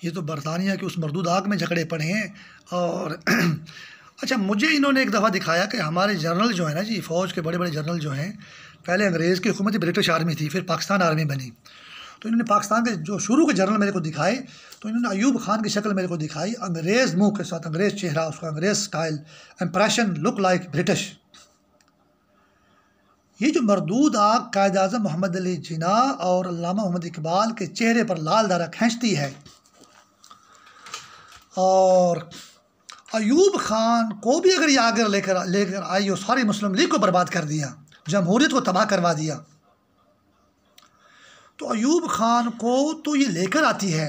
ये तो बरतानिया की उस मरदूद आग में जकड़े पड़े हैं। और अच्छा, मुझे इन्होंने एक दफ़ा दिखाया कि हमारे जनरल जो है ना जी, फ़ौज के बड़े बड़े जनरल जो हैं, पहले अंग्रेज़ की हुकूमत ब्रिटिश आर्मी थी, फिर पाकिस्तान आर्मी बनी। तो इन्होंने पाकिस्तान के जो शुरू के जनरल मेरे को दिखाए, तो इन्होंने अयूब खान की शक्ल मेरे को दिखाई, अंग्रेज़ मुँह के साथ, अंग्रेज़ चेहरा, उसका अंग्रेज़ style, impression look like British. ये जो मरदूद आग कायद आज़म मोहम्मद अली जिन्ना और अल्लामा मोहम्मद इकबाल के चेहरे पर लाल दारा खींचती है, और अयूब खान को भी अगर ये आगे लेकर आई और सारी मुस्लिम लीग को बर्बाद कर दिया, जमहूरियत को तबाह करवा दिया, तो अयूब खान को तो ये लेकर आती है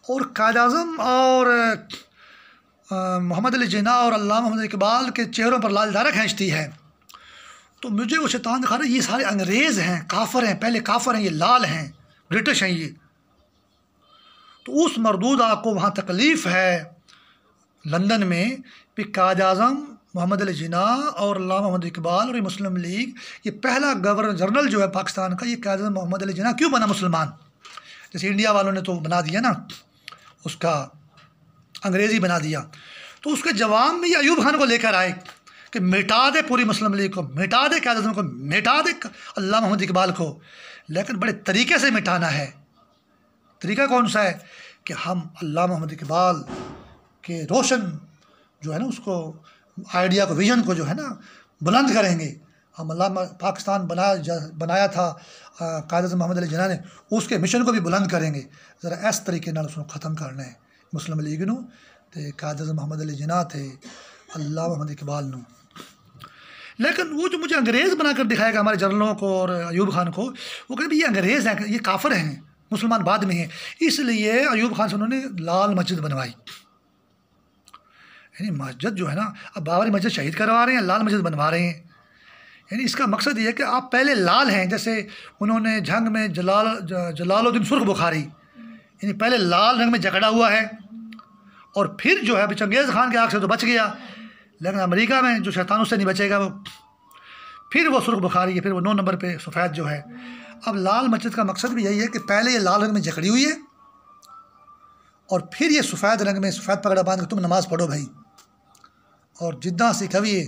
और कायद आज़म और मोहम्मद अली जिन्ना और अल्लामा मोहम्मद इकबाल के चेहरों पर लाल दारा खींचती है। तो मुझे वो शैतान दिखा रहा है ये सारे अंग्रेज़ हैं, काफर हैं, पहले काफर हैं, ये लाल हैं, ब्रिटिश हैं ये। तो उस मरदूद आग को वहाँ तकलीफ़ है लंदन में कि कायद आज़म मोहम्मद अली जिन्ना और अल्लामा मोहम्मद इकबाल और ये मुस्लिम लीग, ये पहला गवर्नर जनरल जो है पाकिस्तान का, ये कायद आज़म मोहम्मद अली जिन्ना क्यों बना मुसलमान? जैसे इंडिया वालों ने तो बना दिया ना, उसका अंग्रेज़ी बना दिया। तो उसके जवाब में ये अयूब खान को लेकर आए कि मिटा दे पूरी मुस्लिम लीग को, मिटा दे कायद आज़म को, मिटा दे अल्लामा मोहम्मद इकबाल को। लेकिन बड़े तरीके से मिटाना है। तरीका कौन सा है कि हम अल्लामा मोहम्मद इकबाल के रोशन जो है ना, उसको आइडिया को, विजन को जो है ना बुलंद करेंगे। हम पाकिस्तान बनाया था कायद आज़म मोहम्मद अली जिन्ना ने, उसके मिशन को भी बुलंद करेंगे। ज़रा इस तरीके नाल उसको ख़त्म करना है मुस्लिम लीग नूं ते कायद आज़म मोहम्मद अली जिन्ना ते अल्लामा मोहम्मद इकबाल नूं। लेकिन वो जो मुझे अंग्रेज़ बनाकर दिखाएगा हमारे जनरलों को और अयूब खान को, वो कहते ये अंग्रेज़ हैं, ये काफिर हैं, मुसलमान बाद में हैं। इसलिए अयूब खान से उन्होंने लाल मस्जिद बनवाई। यानी मस्जिद जो है ना, अब बाबरी मस्जिद शहीद करवा रहे हैं, लाल मस्जिद बनवा रहे हैं। यानी इसका मकसद ये है कि आप पहले लाल हैं, जैसे उन्होंने जंग में जलालुद्दीन सुर्ख बुखारी, यानी पहले लाल रंग में जकड़ा हुआ है, और फिर जो है चंगेज़ खान के आग से तो बच गया, लेकिन अमेरिका में जो शैतान उससे नहीं बचेगा, वो फिर वो सुर्ख बुखारी है, फिर वो 9 नंबर पे सफ़ेद जो है। अब लाल मस्जिद का मकसद भी यही है कि पहले ये लाल रंग में जकड़ी हुई है और फिर ये सफ़ेद रंग में सफ़ेद पगड़ा बांध के तुम नमाज़ पढ़ो भाई, और जिद्दा सिखविए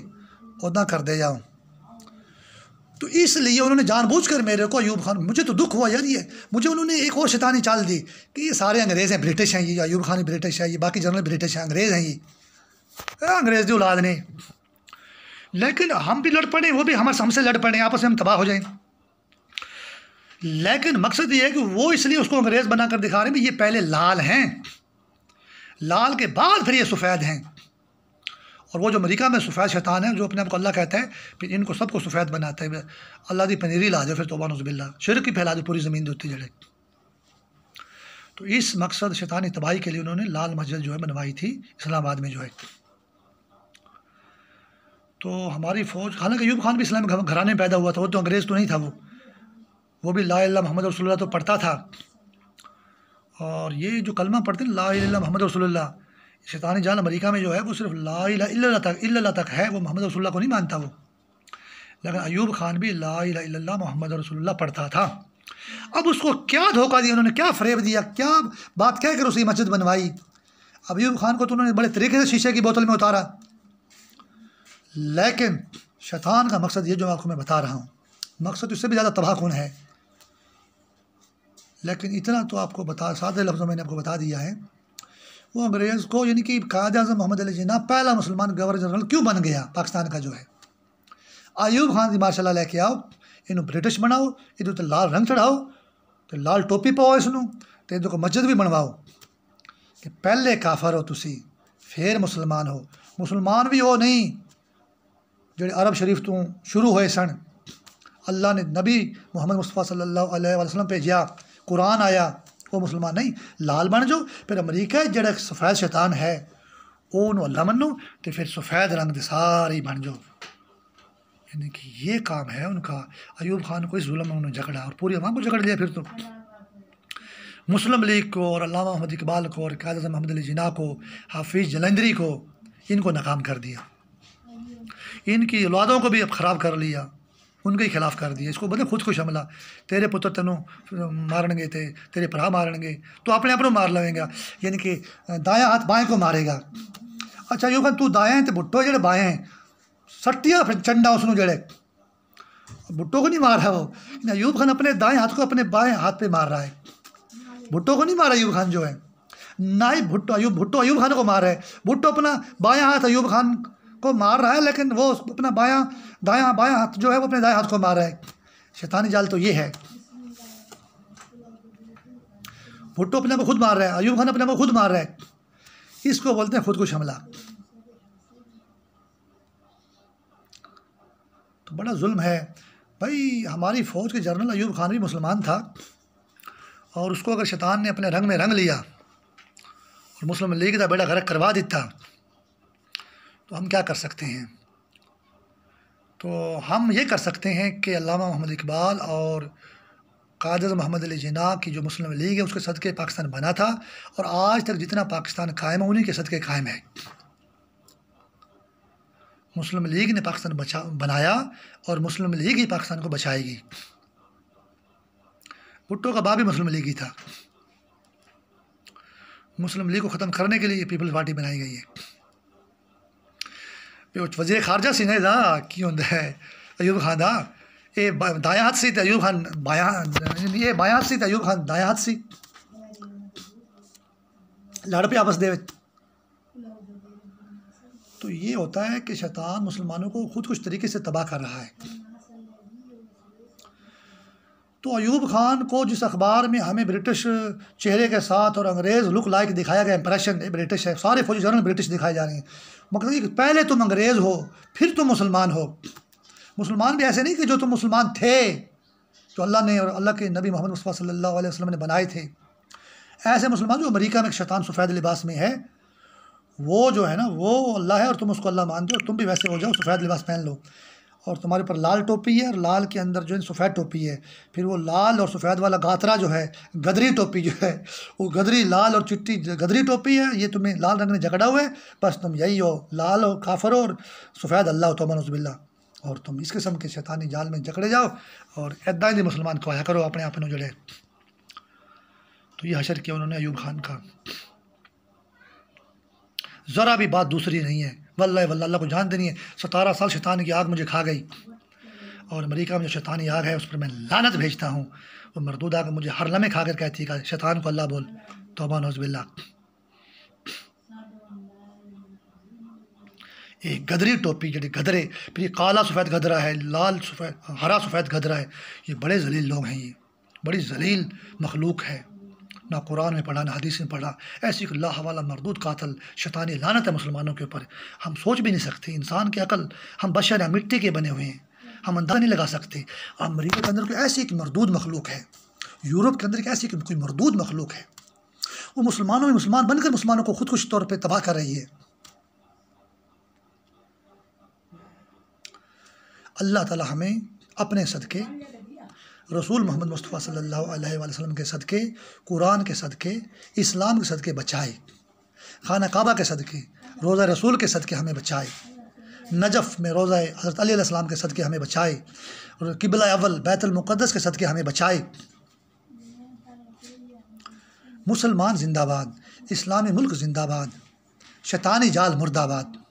उदा कर दे जाओ। तो इसलिए उन्होंने जानबूझकर मेरे को, अयूब खान, मुझे तो दुख हुआ यार, ये मुझे उन्होंने एक और शैतानी चाल दी कि ये सारे अंग्रेज़ हैं, ब्रिटिश हैं, ये अयूब खान ब्रिटिश है, ये बाकी जनरल ब्रिटिश हैं, अंग्रेज़ हैं, ये अंग्रेज़ की औलाद ने। लेकिन हम भी लड़ पड़े, वो भी हमसे लड़ पड़े, आपस में हम तबाह हो जाएं। लेकिन मकसद ये है कि वो इसलिए उसको अंग्रेज़ बनाकर दिखा रहे हैं ये पहले लाल हैं, लाल के बाद फिर ये सफ़ेद हैं। और वो जो अमेरिका में सफ़ेद शैतान है, जो अपने आप को अल्लाह कहता है, फिर इनको सबको सफ़ेद बनाता है। अल्लाह की पनीरी ला जाओ, फिर तौबा नउज़ुबिल्लाह, शिरक की फैला दो पूरी ज़मीन दे उत्ती जड़े। तो इस मकसद शैतानी तबाही के लिए उन्होंने लाल मस्जिद जो है बनवाई थी इस्लामाबाद में जो है। तो हमारी फ़ौज, हालांकि अयूब खान भी इस्लाम घराने में पैदा हुआ था, वो तो अंग्रेज़ तो नहीं था, वो भी ला इलाहा इल्लल्लाह मुहम्मद रसूलुल्लाह तो पढ़ता था। और ये जो कलमा पढ़ते हैं ला इलाहा इल्लल्लाह मुहम्मद रसूलुल्लाह, शैतानी जाल अमेरिका में जो है वो सिर्फ ला इलाहा इल्लल्लाह तक है, वो मोहम्मद रसूलुल्लाह को नहीं मानता वो। लेकिन अयूब खान भी ला इलाहा इल्लल्लाह मुहम्मद रसूलुल्लाह पढ़ता था। अब उसको क्या धोखा दिया उन्होंने, क्या फ़रेब दिया, क्या बात कह कर उसी मस्जिद बनवाई। अयूब खान को तो उन्होंने बड़े तरीके से शीशे की बोतल में उतारा, लेकिन शैतान का मकसद ये जो आपको मैं बता रहा हूँ, मकसद इससे भी ज़्यादा तबाहकुन है, लेकिन इतना तो आपको बता, सादे लफ्ज़ों में मैंने आपको बता दिया है। वो अंग्रेज़ को, यानी कि कायद-ए-आज़म मोहम्मद अली जिन्ना पहला मुसलमान गवर्नर जनरल क्यों बन गया पाकिस्तान का जो है। अयूब खान की माशाल्लाह लेके आओ, इनू ब्रिटिश बनाओ, इधर तो लाल रंग चढ़ाओ, तो लाल टोपी पाओ इसनू, तो इधर को मस्जिद भी बनवाओ कि पहले काफर हो तुसी फिर मुसलमान हो। मुसलमान भी हो नहीं जो अरब शरीफ तो शुरू होए सन, अल्लाह ने नबी मोहम्मद मुस्तफ़ा सल्लल्लाहु अलैहि वसल्लम भेजा, कुरान आया, वो मुसलमान नहीं। लाल बन जाओ, फिर अमरीका जड़ा सफ़ेद शैतान है ओनू अल्लाह मनो, तो फिर सफ़ेद रंग दे सारे बन जाओ। यानी कि ये काम है उनका। अयूब खान को इस जुल्म में उन्होंने झगड़ा और पूरी अवाम को झगड़ लिया। फिर तो मुस्लिम लीग को और अल्लामा मोहम्मद इकबाल को और कायद-ए-आज़म मोहम्मद अली जिन्ना को, हाफिज़ जलंधरी को, इनको नाकाम कर दिया। इनकी औलादों को भी अब ख़राब कर लिया, उनके ही खिलाफ कर दिया। इसको बोले खुदकुश हमला, तेरे पुत्र तेनों मारनगे, तेरे भरा मारनगे तो अपने आप मार लवेंगा, यानी कि दायां हाथ बाएं को मारेगा। अच्छा यूं तू दाएं तो भुट्टो जड़े बाएं सट्टिया फिर चंडा उसनों जड़े भुट्टो को नहीं मार रहा वो। अयूब खान अपने दाएं हाथ को अपने बाएं हाथ पे मार रहा है, भुट्टो को नहीं मारा अयूब खान जो है, ना ही भुट्टो अयूब खान को मार रहा है। भुट्टो अपना बायां हाथ अयूब खान को मार रहा है, लेकिन वो अपना बायां हाथ जो है वो अपने दाएं हाथ को मार रहा है। शैतानी जाल तो ये है। भुट्टो अपने को खुद मार रहा है, अयूब खान अपने को खुद मार रहा है। इसको बोलते हैं खुदकुश हमला। तो बड़ा जुल्म है भाई। हमारी फ़ौज के जनरल अयूब खान भी मुसलमान था, और उसको अगर शैतान ने अपने रंग में रंग लिया और मुस्लिम लीग का बेड़ा गर्क करवा देता तो हम क्या कर सकते हैं। तो हम ये कर सकते हैं कि अल्लामा मोहम्मद इकबाल और कायद-ए-आज़म मोहम्मद अली जिन्ना की जो मुस्लिम लीग है उसके सदक़े पाकिस्तान बना था, और आज तक जितना पाकिस्तान कायम है उन्हीं के सदक़े कायम है। मुस्लिम लीग ने पाकिस्तान बनाया और मुस्लिम लीग ही पाकिस्तान को बचाएगी। भुट्टो का बाप भी मुस्लिम लीग ही था। मुस्लिम लीग को ख़त्म करने के लिए पीपल्स पार्टी बनाई गई है। वज़ीर ख़ारजा सी ने दा की होंदा है अयूब खान दा, ये दायां हाथ सी ते अयूब खान बायां, ये बायां हाथ सी ते अयूब खान दायां हाथ सी, लड़ पे आपस दे। तो ये होता है कि शैतान मुसलमानों को खुद कुछ तरीके से तबाह कर रहा है। तो अयूब खान को जिस अखबार में हमें ब्रिटिश चेहरे के साथ और अंग्रेज़ लुक लाइक दिखाया गया, इंप्रेशन ब्रिटिश है, सारे फौजी जनरल ब्रिटिश दिखाए जा रहे हैं। मतलब कि पहले तुम अंग्रेज़ हो फिर तुम मुसलमान हो। मुसलमान भी ऐसे नहीं कि जो तुम मुसलमान थे जो अल्लाह ने और अल्लाह के नबी मोहम्मद मुस्तफ़ा सल्लल्लाहु अलैहि वसल्लम ने बनाए थे। ऐसे मुसलमान जो अमेरिका में एक शैतान सफ़ेद लिबास में है, वो जो है ना वो अल्लाह है और तुम उसको अल्लाह मानते हो, तुम भी वैसे हो जाओ, सफ़ेद लिबास पहन लो और तुम्हारे ऊपर लाल टोपी है और लाल के अंदर जो है सफ़ेद टोपी है। फिर वो लाल और सफ़ेद वाला गातरा जो है, गदरी टोपी जो है, वो गदरी लाल और चिट्टी गदरी टोपी है। ये तुम्हें लाल रंग में जकड़ा हुआ है, बस तुम यही हो, लाल हो काफर हो और सफ़ेद अल्लाह हो तो मनोज़बिल्ला, और तुम इस किस्म के शैतानी जाल में जकड़े जाओ और ऐदा ही मुसलमान को आया करो अपने आप में जड़े। तो ये हशर किया उन्होंने अयूब खान का। ज़रा भी बात दूसरी नहीं है, वल्लाह वल्लाह अल्लाह को जानते नहीं है। 17 साल शैतान की आग मुझे खा गई, और अमेरिका में जो शैतानी आग है उस पर मैं लानत भेजता हूँ। वो मरदूद आग मुझे हर लम्हे खा कर कहती है शैतान को अल्लाह बोल, तौबा नौज़बिल्लाह। एक गदरी टोपी जड़ी गदरे, फिर ये काला सफ़ेद गदरा है, लाल सफ़ेद हरा सफ़ेद गदरा है। ये बड़े जलील लोग हैं, ये बड़ी जलील मखलूक है। ना कुरान में पढ़ा ना हदीस में पढ़ा, ऐसी लाहवाला मरदूद कातल शैतानी लानत है मुसलमानों के ऊपर। हम सोच भी नहीं सकते, इंसान की अकल, हम बशर हैं, मिट्टी के बने हुए हैं, हम अंदाज़ा नहीं लगा सकते। अमरीका के अंदर कोई ऐसी एक मरदूद मखलूक है, यूरोप के अंदर एक ऐसी कोई मरदूद मखलूक है, वो मुसलमानों में मुसलमान बनकर मुसलमानों को खुद कुछ तौर पर तबाह कर रही है। अल्लाह ताला हमें अपने सदक़े, रसूल मोहम्मद मुस्तफ़ा सल्लल्लाहु अलैहि वसल्लम के सदक़े, कुरान के सदक़े, इस्लाम के सदक़े बचाए, खाना काबा के सदक़े, रोज़ा रसूल के सदक़े हमें बचाए, नजफ़ में रोज़ा हज़रत अली अलैहिस्सलाम के सदक़े हमें बचाए, और किबला अव्वल बैतुल मुक़द्दस के सदक़े हमें बचाए। मुसलमान जिंदाबाद, इस्लामी मुल्क जिंदाबाद, शैतानी जाल मुर्दाबाद।